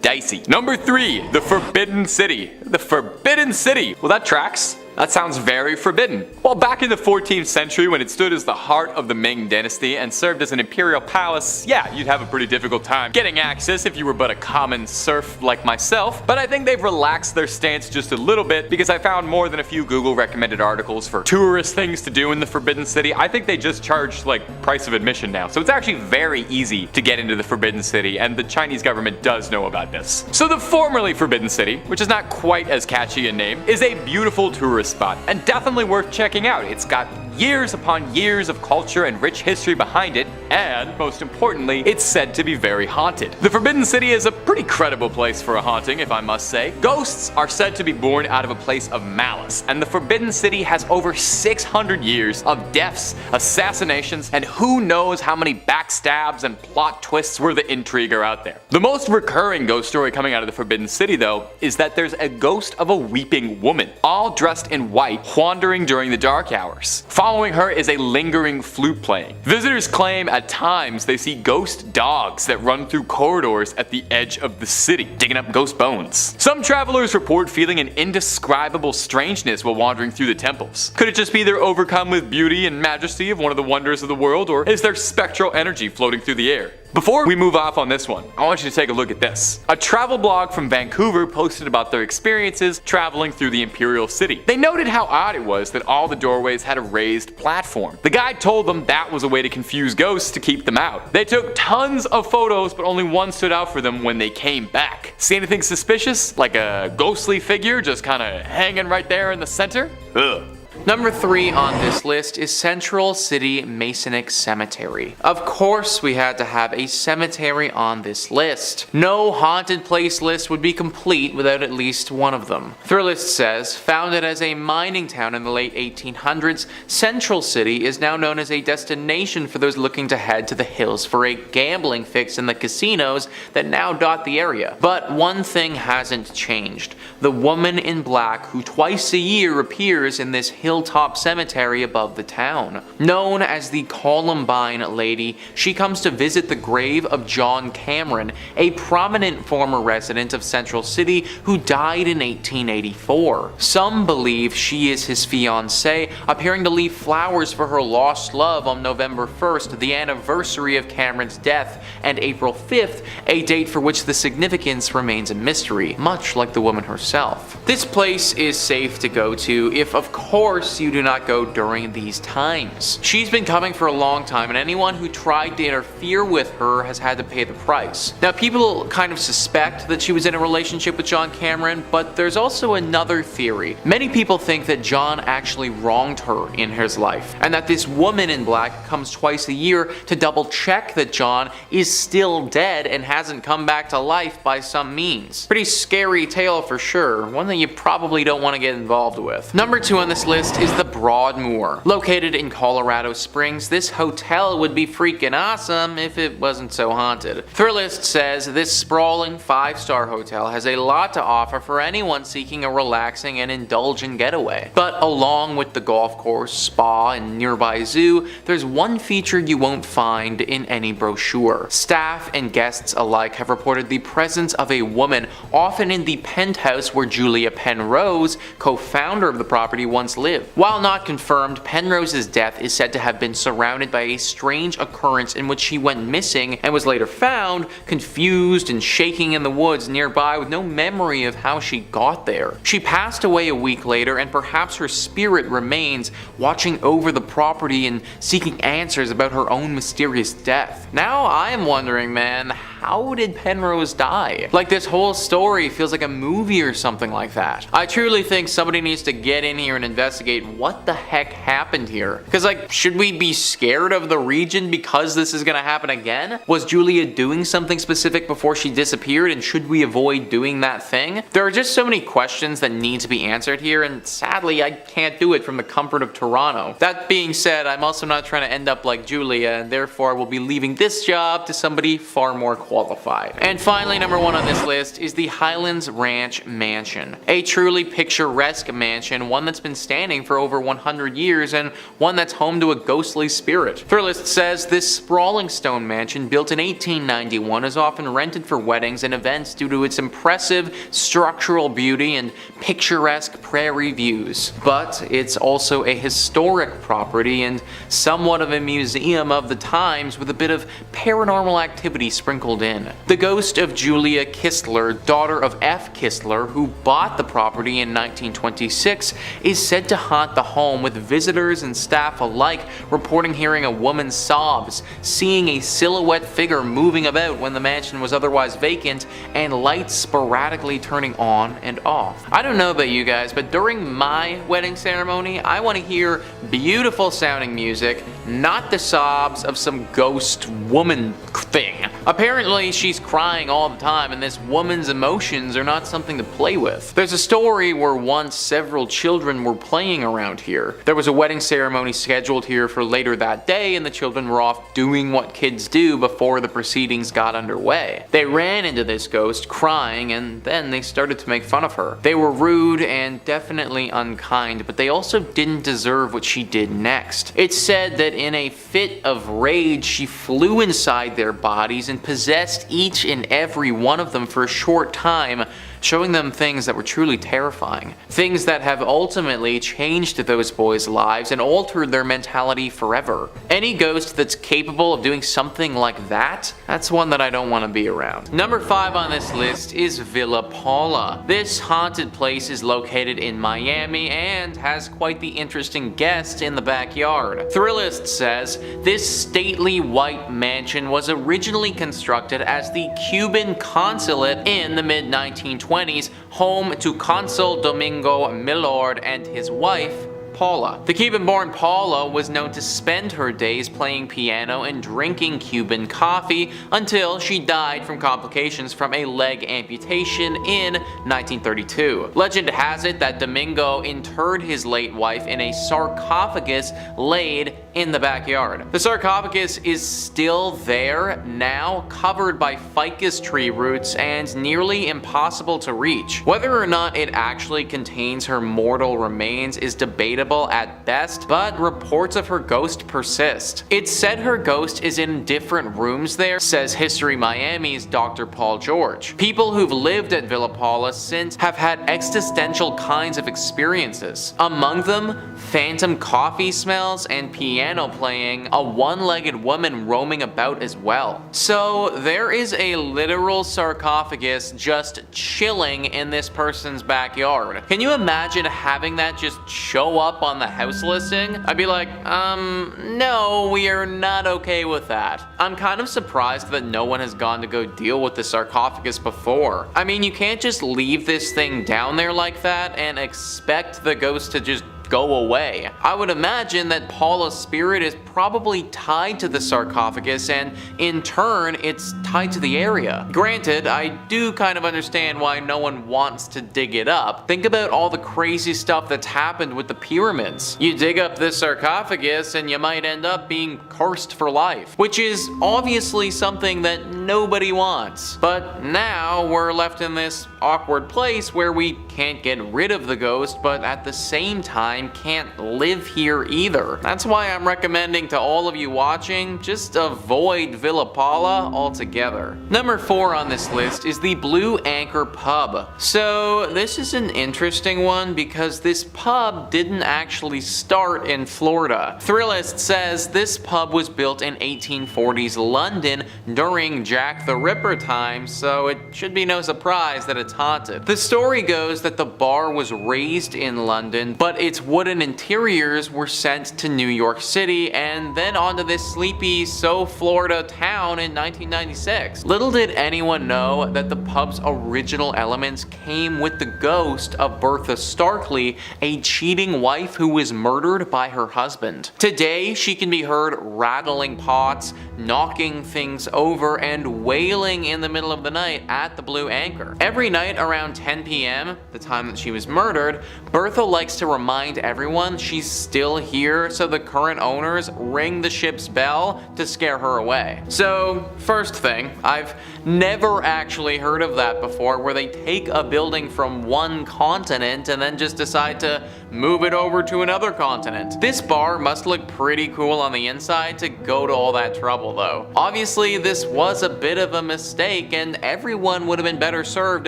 dicey. Number 3, the Forbidden City. The Forbidden City. Well, that tracks. That sounds very forbidden. Well, back in the 14th century, when it stood as the heart of the Ming dynasty and served as an imperial palace, yeah, you'd have a pretty difficult time getting access if you were but a common serf like myself. But I think they've relaxed their stance just a little bit, because I found more than a few Google recommended articles for tourist things to do in the Forbidden City. I think they just charge like price of admission now. So it's actually very easy to get into the Forbidden City, and the Chinese government does know about this. So the formerly Forbidden City, which is not quite as catchy a name, is a beautiful tourist spot and definitely worth checking out. It's got years upon years of culture and rich history behind it, and most importantly, it's said to be very haunted. The Forbidden City is a pretty credible place for a haunting, if I must say. Ghosts are said to be born out of a place of malice, and the Forbidden City has over 600 years of deaths, assassinations, and who knows how many backstabs and plot twists where the intrigue are out there. The most recurring ghost story coming out of the Forbidden City, though, is that there's a ghost of a weeping woman, all dressed in white, wandering during the dark hours. Following her is a lingering flute playing. Visitors claim at times they see ghost dogs that run through corridors at the edge of the city, digging up ghost bones. Some travelers report feeling an indescribable strangeness while wandering through the temples. Could it just be they're overcome with beauty and majesty of one of the wonders of the world, or is there spectral energy floating through the air? Before we move off on this one, I want you to take a look at this. A travel blog from Vancouver posted about their experiences traveling through the Imperial City. They noted how odd it was that all the doorways had a raised platform. The guide told them that was a way to confuse ghosts to keep them out. They took tons of photos, but only one stood out for them when they came back. See anything suspicious? Like a ghostly figure just kinda hanging right there in the center? Ugh. Number 3 on this list is Central City Masonic Cemetery. Of course we had to have a cemetery on this list. No haunted place list would be complete without at least one of them. Thrillist says, founded as a mining town in the late 1800s, Central City is now known as a destination for those looking to head to the hills for a gambling fix in the casinos that now dot the area. But one thing hasn't changed. The woman in black who twice a year appears in this hilltop cemetery above the town. Known as the Columbine Lady, she comes to visit the grave of John Cameron, a prominent former resident of Central City who died in 1884. Some believe she is his fiancée, appearing to leave flowers for her lost love on November 1st, the anniversary of Cameron's death, and April 5th, a date for which the significance remains a mystery, much like the woman herself. This place is safe to go to if, of course, you do not go during these times. She's been coming for a long time, and anyone who tried to interfere with her has had to pay the price. Now, people kind of suspect that she was in a relationship with John Cameron, but there's also another theory. Many people think that John actually wronged her in his life, and that this woman in black comes twice a year to double check that John is still dead and hasn't come back to life by some means. Pretty scary tale for sure, one that you probably don't want to get involved with. Number 2 on this list is the Broadmoor. Located in Colorado Springs, this hotel would be freaking awesome if it wasn't so haunted. Thrillist says this sprawling 5-star hotel has a lot to offer for anyone seeking a relaxing and indulgent getaway. But along with the golf course, spa, and nearby zoo, there's one feature you won't find in any brochure. Staff and guests alike have reported the presence of a woman, often in the penthouse where Julia Penrose, co-founder of the property, once lived. While not confirmed, Penrose's death is said to have been surrounded by a strange occurrence in which she went missing and was later found, confused and shaking in the woods nearby with no memory of how she got there. She passed away a week later, and perhaps her spirit remains, watching over the property and seeking answers about her own mysterious death. Now I am wondering, man, how did Penrose die? Like, this whole story feels like a movie or something like that. I truly think somebody needs to get in here and investigate what the heck happened here. Because, like, should we be scared of the region because this is gonna happen again? Was Julia doing something specific before she disappeared, and should we avoid doing that thing? There are just so many questions that need to be answered here, and sadly I can't do it from the comfort of Toronto. That being said, I'm also not trying to end up like Julia, and therefore will be leaving this job to somebody far more qualified. And finally, number 1 on this list is the Highlands Ranch Mansion. A truly picturesque mansion, one that's been standing for over 100 years and one that's home to a ghostly spirit. Thrillist says this sprawling stone mansion, built in 1891, is often rented for weddings and events due to its impressive structural beauty and picturesque prairie views. But it's also a historic property and somewhat of a museum of the times, with a bit of paranormal activity sprinkled in. The ghost of Julia Kistler, daughter of F. Kistler, who bought the property in 1926, is said to haunt the home, with visitors and staff alike reporting hearing a woman's sobs, seeing a silhouette figure moving about when the mansion was otherwise vacant, and lights sporadically turning on and off. I don't know about you guys, but during my wedding ceremony, I want to hear beautiful sounding music, not the sobs of some ghost woman thing. Apparently she's crying all the time, and this woman's emotions are not something to play with. There's a story where once several children were playing around here. There was a wedding ceremony scheduled here for later that day, and the children were off doing what kids do before the proceedings got underway. They ran into this ghost crying, and then they started to make fun of her. They were rude and definitely unkind, but they also didn't deserve what she did next. It's said that in a fit of rage, she flew inside their bodies and possessed each and every one of them for a short time, showing them things that were truly terrifying. Things that have ultimately changed those boys' lives and altered their mentality forever. Any ghost that's capable of doing something like that, that's one that I don't want to be around. Number 5 on this list is Villa Paula. This haunted place is located in Miami and has quite the interesting guest in the backyard. Thrillist says this stately white mansion was originally constructed as the Cuban consulate in the mid-1920s, home to Consul Domingo Millard and his wife, Paula. The Cuban-born Paula was known to spend her days playing piano and drinking Cuban coffee until she died from complications from a leg amputation in 1932. Legend has it that Domingo interred his late wife in a sarcophagus laid in the backyard. The sarcophagus is still there now, covered by ficus tree roots and nearly impossible to reach. Whether or not it actually contains her mortal remains is debatable at best, but reports of her ghost persist. It's said her ghost is in different rooms there, says History Miami's Dr. Paul George. People who've lived at Villa Paula since have had existential kinds of experiences. Among them, phantom coffee smells and piano playing, a one-legged woman roaming about as well. So there is a literal sarcophagus just chilling in this person's backyard. Can you imagine having that just show up on the house listing? I'd be like, no, we are not okay with that. I'm kind of surprised that no one has gone to go deal with the sarcophagus before. I mean, you can't just leave this thing down there like that and expect the ghost to just go away. I would imagine that Paula's spirit is probably tied to the sarcophagus, and in turn it's tied to the area. Granted, I do kind of understand why no one wants to dig it up. Think about all the crazy stuff that's happened with the pyramids. You dig up this sarcophagus and you might end up being cursed for life, which is obviously something that nobody wants. But now we're left in this awkward place where we can't get rid of the ghost, but at the same time can't live here either. That's why I'm recommending to all of you watching, just avoid Villa Paula altogether. Number 4 on this list is the Blue Anchor Pub. So this is an interesting one because this pub didn't actually start in Florida. Thrillist says this pub was built in 1840s London during Jack the Ripper times, so it should be no surprise that it's haunted. The story goes that the bar was raised in London, but its wooden interiors were sent to New York City and then onto this sleepy Florida town in 1996. Little did anyone know that the pub's original elements came with the ghost of Bertha Starkley, a cheating wife who was murdered by her husband. Today, she can be heard rattling pots, knocking things over, and wailing in the middle of the night at the Blue Anchor. Every night around 10 p.m., the time that she was murdered, Bertha likes to remind everyone she's still here, so the current owners ring the ship's bell to scare her away. So, first thing, I've never actually heard of that before, where they take a building from one continent and then just decide to move it over to another continent. This bar must look pretty cool on the inside to go to all that trouble though. Obviously this was a bit of a mistake and everyone would have been better served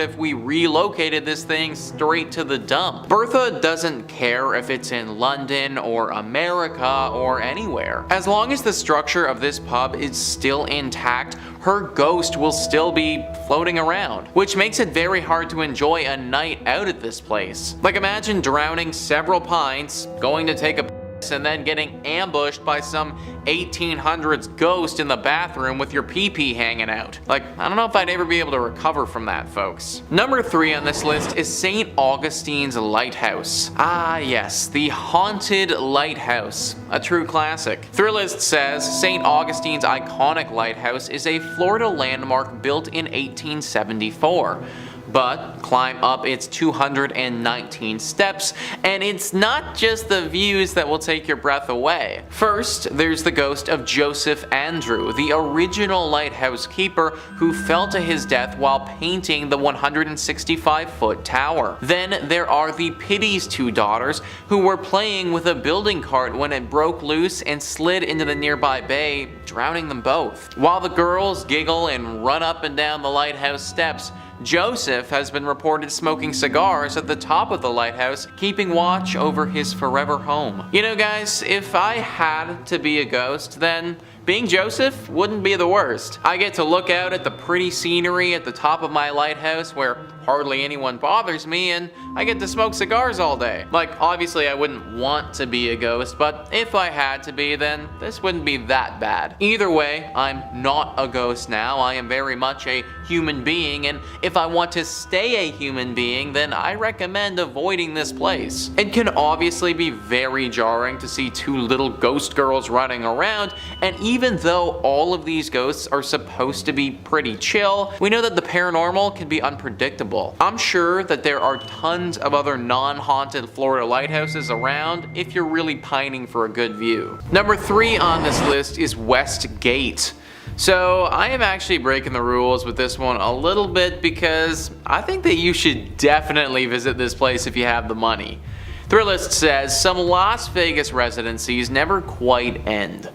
if we relocated this thing straight to the dump. Bertha doesn't care if it's in London or America or anywhere. As long as the structure of this pub is still intact, her ghost will still be floating around, which makes it very hard to enjoy a night out at this place. Like imagine drowning several pints, going to take a piss, and then getting ambushed by some 1800s ghost in the bathroom with your pee-pee hanging out. Like, I don't know if I'd ever be able to recover from that, folks. Number 3 on this list is St. Augustine's Lighthouse. Ah yes, the haunted lighthouse, a true classic. Thrillist says St. Augustine's iconic lighthouse is a Florida landmark built in 1874. But climb up its 219 steps, and it's not just the views that will take your breath away. First, there's the ghost of Joseph Andrew, the original lighthouse keeper who fell to his death while painting the 165-foot tower. Then there are the Pity's 2 daughters who were playing with a building cart when it broke loose and slid into the nearby bay, drowning them both. While the girls giggle and run up and down the lighthouse steps, Joseph has been reported smoking cigars at the top of the lighthouse, keeping watch over his forever home. You know guys, if I had to be a ghost, then being Joseph wouldn't be the worst. I get to look out at the pretty scenery at the top of my lighthouse where hardly anyone bothers me, and I get to smoke cigars all day. Like, obviously I wouldn't want to be a ghost, but if I had to be, then this wouldn't be that bad. Either way, I'm not a ghost now. I am very much a human being, and if I want to stay a human being, then I recommend avoiding this place. It can obviously be very jarring to see 2 little ghost girls running around, and even though all of these ghosts are supposed to be pretty chill, we know that the paranormal can be unpredictable. I'm sure that there are tons of other non-haunted Florida lighthouses around if you're really pining for a good view. Number 3 on this list is Westgate. So I am actually breaking the rules with this one a little bit because I think that you should definitely visit this place if you have the money. Thrillist says some Las Vegas residencies never quite end.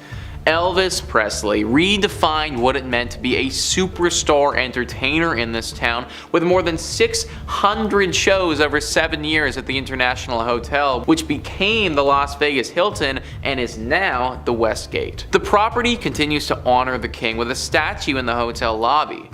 Elvis Presley redefined what it meant to be a superstar entertainer in this town with more than 600 shows over 7 years at the International Hotel, which became the Las Vegas Hilton and is now the Westgate. The property continues to honor the king with a statue in the hotel lobby.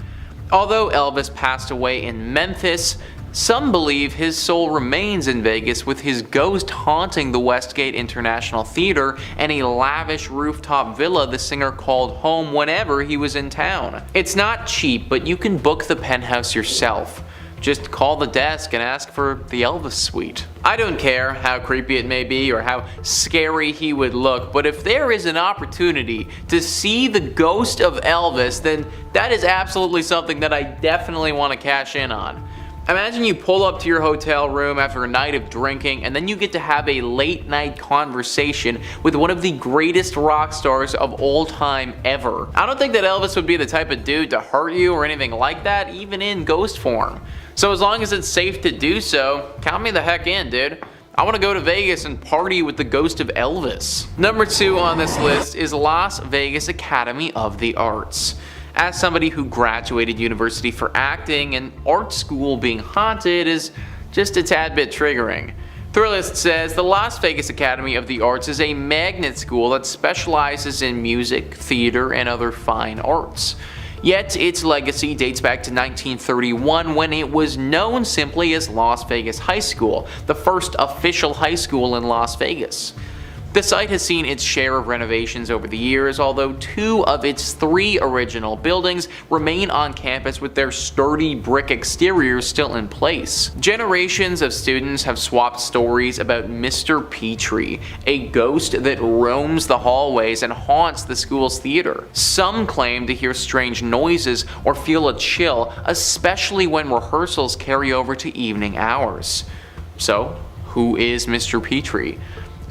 Although Elvis passed away in Memphis, some believe his soul remains in Vegas with his ghost haunting the Westgate International Theater and a lavish rooftop villa the singer called home whenever he was in town. It's not cheap, but you can book the penthouse yourself. Just call the desk and ask for the Elvis suite. I don't care how creepy it may be or how scary he would look, but if there is an opportunity to see the ghost of Elvis, then that is absolutely something that I definitely want to cash in on. Imagine you pull up to your hotel room after a night of drinking and then you get to have a late night conversation with one of the greatest rock stars of all time ever. I don't think that Elvis would be the type of dude to hurt you or anything like that, even in ghost form. So as long as it's safe to do so, count me the heck in, dude. I want to go to Vegas and party with the ghost of Elvis. Number 2 on this list is Las Vegas Academy of the Arts. As somebody who graduated university for acting, and art school being haunted is just a tad bit triggering. Thrillist says the Las Vegas Academy of the Arts is a magnet school that specializes in music, theater, and other fine arts. Yet its legacy dates back to 1931 when it was known simply as Las Vegas High School, the first official high school in Las Vegas. The site has seen its share of renovations over the years, although 2 of its 3 original buildings remain on campus with their sturdy brick exteriors still in place. Generations of students have swapped stories about Mr. Petrie, a ghost that roams the hallways and haunts the school's theater. Some claim to hear strange noises or feel a chill, especially when rehearsals carry over to evening hours. So, who is Mr. Petrie?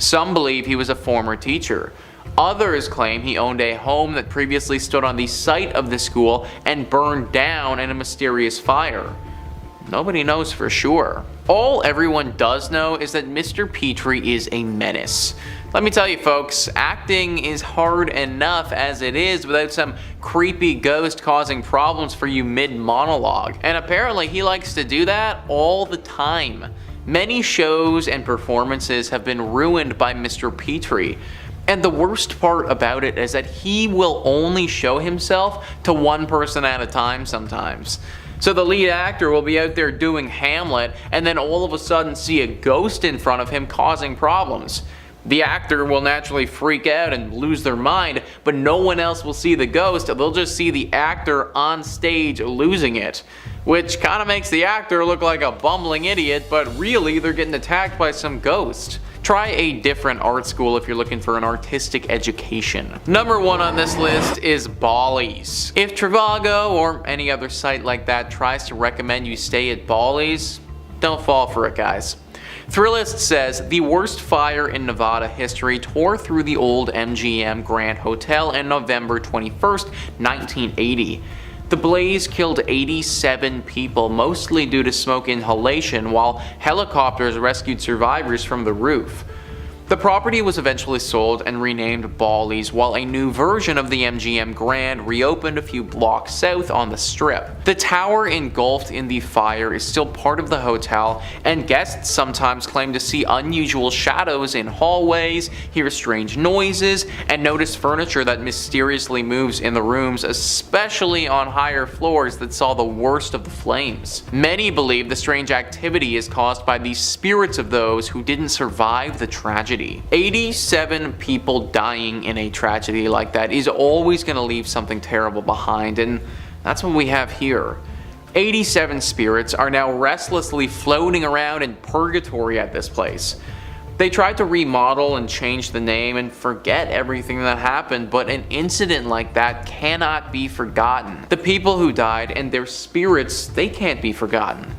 Some believe he was a former teacher. Others claim he owned a home that previously stood on the site of the school and burned down in a mysterious fire. Nobody knows for sure. All everyone does know is that Mr. Petrie is a menace. Let me tell you folks, acting is hard enough as it is without some creepy ghost causing problems for you mid-monologue. And apparently he likes to do that all the time. Many shows and performances have been ruined by Mr. Petrie, and the worst part about it is that he will only show himself to one person at a time sometimes. So the lead actor will be out there doing Hamlet and then all of a sudden see a ghost in front of him causing problems. The actor will naturally freak out and lose their mind, but no one else will see the ghost, they'll just see the actor on stage losing it. Which kinda makes the actor look like a bumbling idiot, but really they're getting attacked by some ghost. Try a different art school if you're looking for an artistic education. Number 1 on this list is Bally's. If Trivago or any other site like that tries to recommend you stay at Bally's, don't fall for it, guys. Thrillist says the worst fire in Nevada history tore through the old MGM Grand Hotel on November 21st, 1980. The blaze killed 87 people, mostly due to smoke inhalation, while helicopters rescued survivors from the roof. The property was eventually sold and renamed Bally's, while a new version of the MGM Grand reopened a few blocks south on the Strip. The tower engulfed in the fire is still part of the hotel, and guests sometimes claim to see unusual shadows in hallways, hear strange noises, and notice furniture that mysteriously moves in the rooms, especially on higher floors that saw the worst of the flames. Many believe the strange activity is caused by the spirits of those who didn't survive the tragedy. 87 people dying in a tragedy like that is always going to leave something terrible behind, and that's what we have here. 87 spirits are now restlessly floating around in purgatory at this place. They tried to remodel and change the name and forget everything that happened, but an incident like that cannot be forgotten. The people who died and their spirits, they can't be forgotten.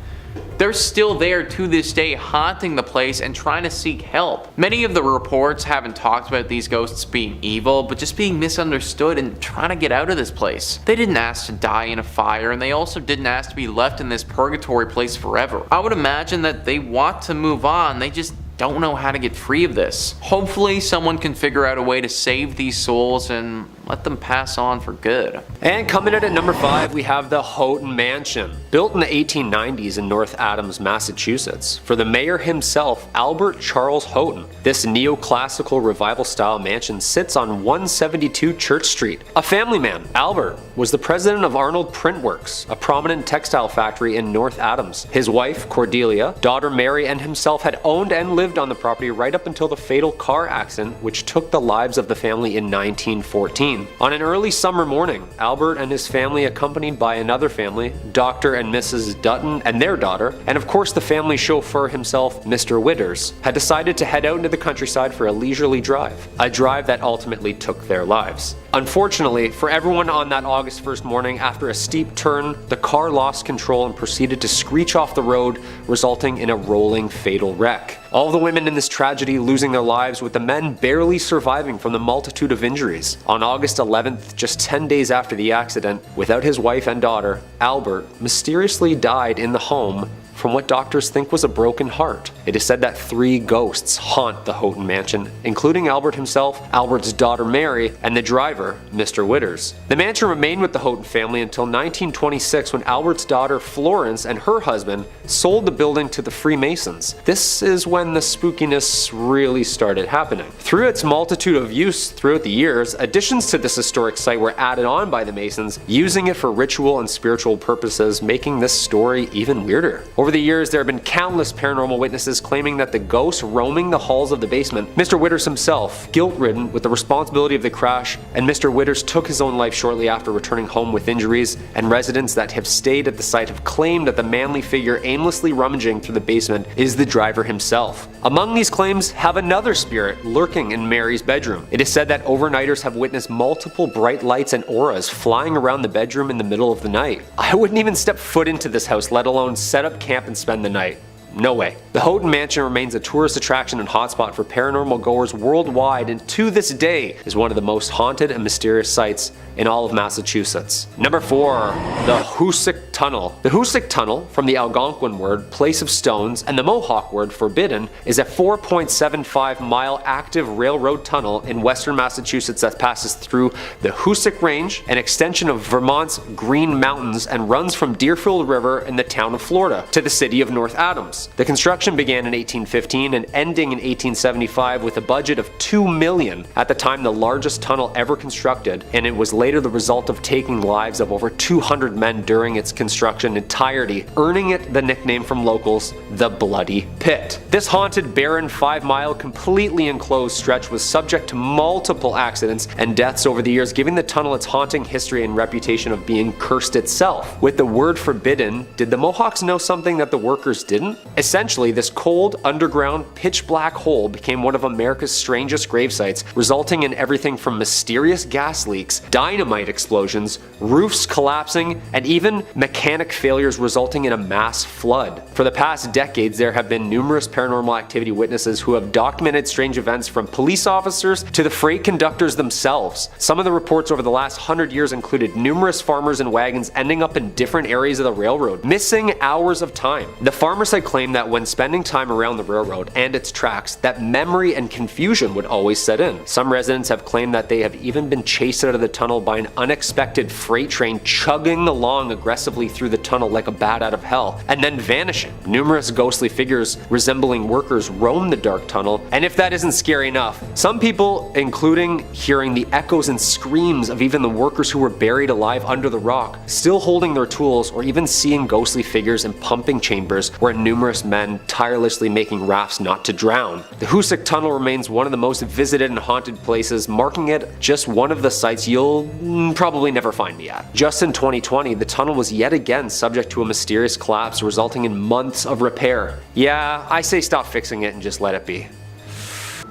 They're still there to this day, haunting the place and trying to seek help. Many of the reports haven't talked about these ghosts being evil, but just being misunderstood and trying to get out of this place. They didn't ask to die in a fire, and they also didn't ask to be left in this purgatory place forever. I would imagine that they want to move on, they just don't know how to get free of this. Hopefully someone can figure out a way to save these souls and let them pass on for good. And coming in at number 5, we have the Hotton Mansion. Built in the 1890s in North Adams, Massachusetts, for the mayor himself, Albert Charles Hotton. This neoclassical revival-style mansion sits on 172 Church Street. A family man, Albert was the president of Arnold Print Works, a prominent textile factory in North Adams. His wife, Cordelia, daughter Mary, and himself had owned and lived on the property right up until the fatal car accident which took the lives of the family in 1914. On an early summer morning, Albert and his family, accompanied by another family, Dr. and Mrs. Dutton and their daughter, and of course the family chauffeur himself, Mr. Witters, had decided to head out into the countryside for a leisurely drive, a drive that ultimately took their lives. Unfortunately, for everyone on that August 1st morning, after a steep turn, the car lost control and proceeded to screech off the road, resulting in a rolling fatal wreck. All the women in this tragedy losing their lives, with the men barely surviving from the multitude of injuries. On August 11th, just 10 days after the accident, without his wife and daughter, Albert mysteriously died in the home from what doctors think was a broken heart. It is said that 3 ghosts haunt the Hotton Mansion, including Albert himself, Albert's daughter Mary, and the driver, Mr. Witters. The mansion remained with the Hotton family until 1926 when Albert's daughter Florence and her husband sold the building to the Freemasons. This is when the spookiness really started happening. Through its multitude of use throughout the years, additions to this historic site were added on by the Masons, using it for ritual and spiritual purposes, making this story even weirder. Over the years, there have been countless paranormal witnesses claiming that the ghosts roaming the halls of the basement, Mr. Witters himself, guilt-ridden with the responsibility of the crash, and Mr. Witters took his own life shortly after returning home with injuries, and residents that have stayed at the site have claimed that the manly figure aimlessly rummaging through the basement is the driver himself. Among these claims have another spirit lurking in Mary's bedroom. It is said that overnighters have witnessed multiple bright lights and auras flying around the bedroom in the middle of the night. I wouldn't even step foot into this house, let alone set up camp and spend the night. No way. The Hotton Mansion remains a tourist attraction and hotspot for paranormal goers worldwide, and to this day is one of the most haunted and mysterious sites in all of Massachusetts. Number 4. The Husk Tunnel. The Husk Tunnel, from the Algonquin word place of stones and the Mohawk word forbidden, is a 4.75-mile active railroad tunnel in western Massachusetts that passes through the Husk Range, an extension of Vermont's Green Mountains, and runs from Deerfield River in the town of Florida to the city of North Adams. The construction began in 1815 and ending in 1875 with a budget of $2 million, at the time the largest tunnel ever constructed, and it was later the result of taking lives of over 200 men during its construction entirety, earning it the nickname from locals, the Bloody Pit. This haunted, barren 5-mile, completely enclosed stretch was subject to multiple accidents and deaths over the years, giving the tunnel its haunting history and reputation of being cursed itself. With the word forbidden, did the Mohawks know something that the workers didn't? Essentially, this cold, underground, pitch-black hole became one of America's strangest grave sites, resulting in everything from mysterious gas leaks, dynamite explosions, roofs collapsing, and even mechanic failures resulting in a mass flood. For the past decades, there have been numerous paranormal activity witnesses who have documented strange events, from police officers to the freight conductors themselves. Some of the reports over the last 100 years included numerous farmers and wagons ending up in different areas of the railroad, missing hours of time. The farmers had claimed that when spending time around the railroad and its tracks, that memory and confusion would always set in. Some residents have claimed that they have even been chased out of the tunnel by an unexpected freight train chugging along aggressively through the tunnel like a bat out of hell, and then vanishing. Numerous ghostly figures resembling workers roam the dark tunnel, and if that isn't scary enough, some people, including hearing the echoes and screams of even the workers who were buried alive under the rock, still holding their tools, or even seeing ghostly figures in pumping chambers where numerous men tirelessly making rafts not to drown. The Husk Tunnel remains one of the most visited and haunted places, marking it just one of the sites you'll probably never find me at. Just in 2020, the tunnel was yet again subject to a mysterious collapse, resulting in months of repair. Yeah, I say stop fixing it and just let it be.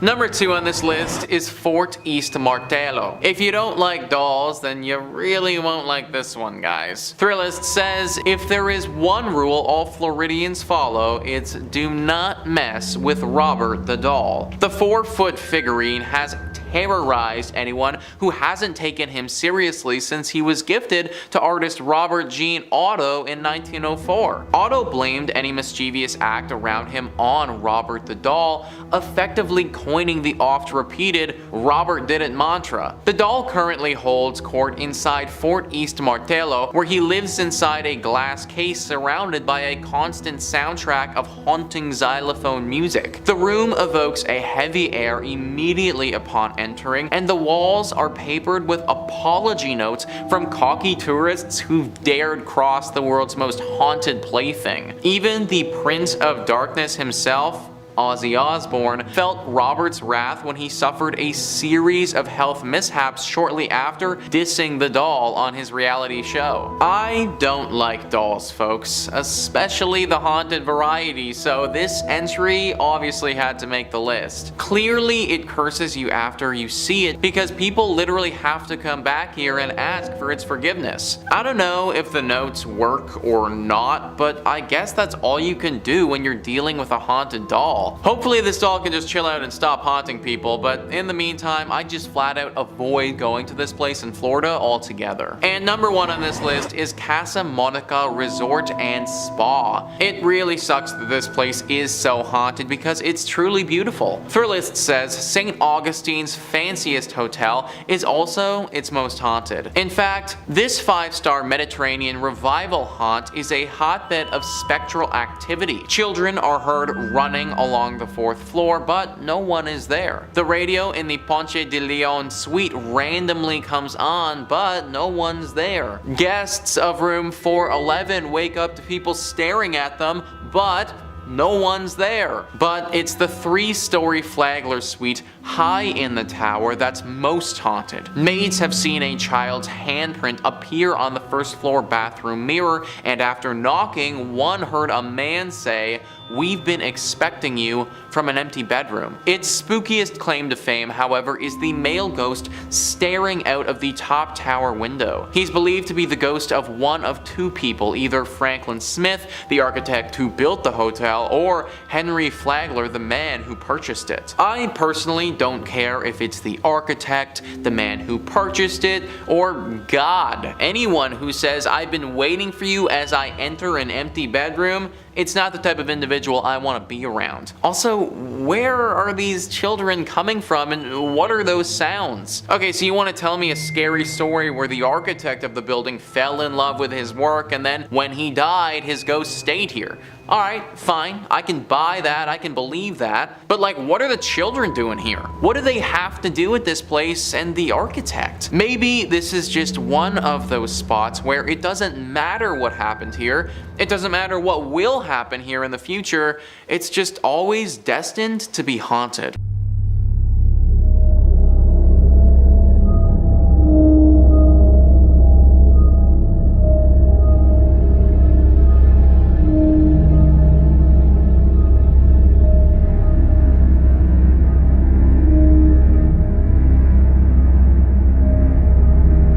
Number 2 on this list is Fort East Martello. If you don't like dolls, then you really won't like this one, guys. Thrillist says, if there is one rule all Floridians follow, it's do not mess with Robert the doll. The 4-foot figurine has terrorized anyone who hasn't taken him seriously since he was gifted to artist Robert Jean Otto in 1904. Otto blamed any mischievous act around him on Robert the doll, effectively coining the oft-repeated Robert did it mantra. The doll currently holds court inside Fort East Martello, where he lives inside a glass case surrounded by a constant soundtrack of haunting xylophone music. The room evokes a heavy air immediately upon entering, and the walls are papered with apology notes from cocky tourists who've dared cross the world's most haunted plaything. Even the Prince of Darkness himself, Ozzy Osbourne, felt Robert's wrath when he suffered a series of health mishaps shortly after dissing the doll on his reality show. I don't like dolls, folks, especially the haunted variety, so this entry obviously had to make the list. Clearly it curses you after you see it, because people literally have to come back here and ask for its forgiveness. I don't know if the notes work or not, but I guess that's all you can do when you're dealing with a haunted doll. doll. Hopefully this doll can just chill out and stop haunting people, but in the meantime, I just flat out avoid going to this place in Florida altogether. And number 1 on this list is Casa Monica Resort and Spa. It really sucks that this place is so haunted because it's truly beautiful. Thrillist says St. Augustine's fanciest hotel is also its most haunted. In fact, this 5-star Mediterranean revival haunt is a hotbed of spectral activity. Children are heard running along the 4th floor, but no one is there. The radio in the Ponce de Leon suite randomly comes on, but no one's there. Guests of room 411 wake up to people staring at them, but no one's there. But it's the 3-story Flagler suite high in the tower that's most haunted. Maids have seen a child's handprint appear on the 1st floor bathroom mirror, and after knocking, one heard a man say, "We've been expecting you," from an empty bedroom. Its spookiest claim to fame, however, is the male ghost staring out of the top tower window. He's believed to be the ghost of one of 2 people, either Franklin Smith, the architect who built the hotel, or Henry Flagler, the man who purchased it. I personally don't care if it's the architect, the man who purchased it, or God. Anyone who says, "I've been waiting for you as I enter an empty bedroom," it's not the type of individual I want to be around. Also, where are these children coming from and what are those sounds? Okay, so you want to tell me a scary story where the architect of the building fell in love with his work and then when he died, his ghost stayed here. Alright, fine, I can buy that, I can believe that, but like, what are the children doing here? What do they have to do with this place and the architect? Maybe this is just one of those spots where it doesn't matter what happened here, it doesn't matter what will happen here in the future, it's just always destined to be haunted.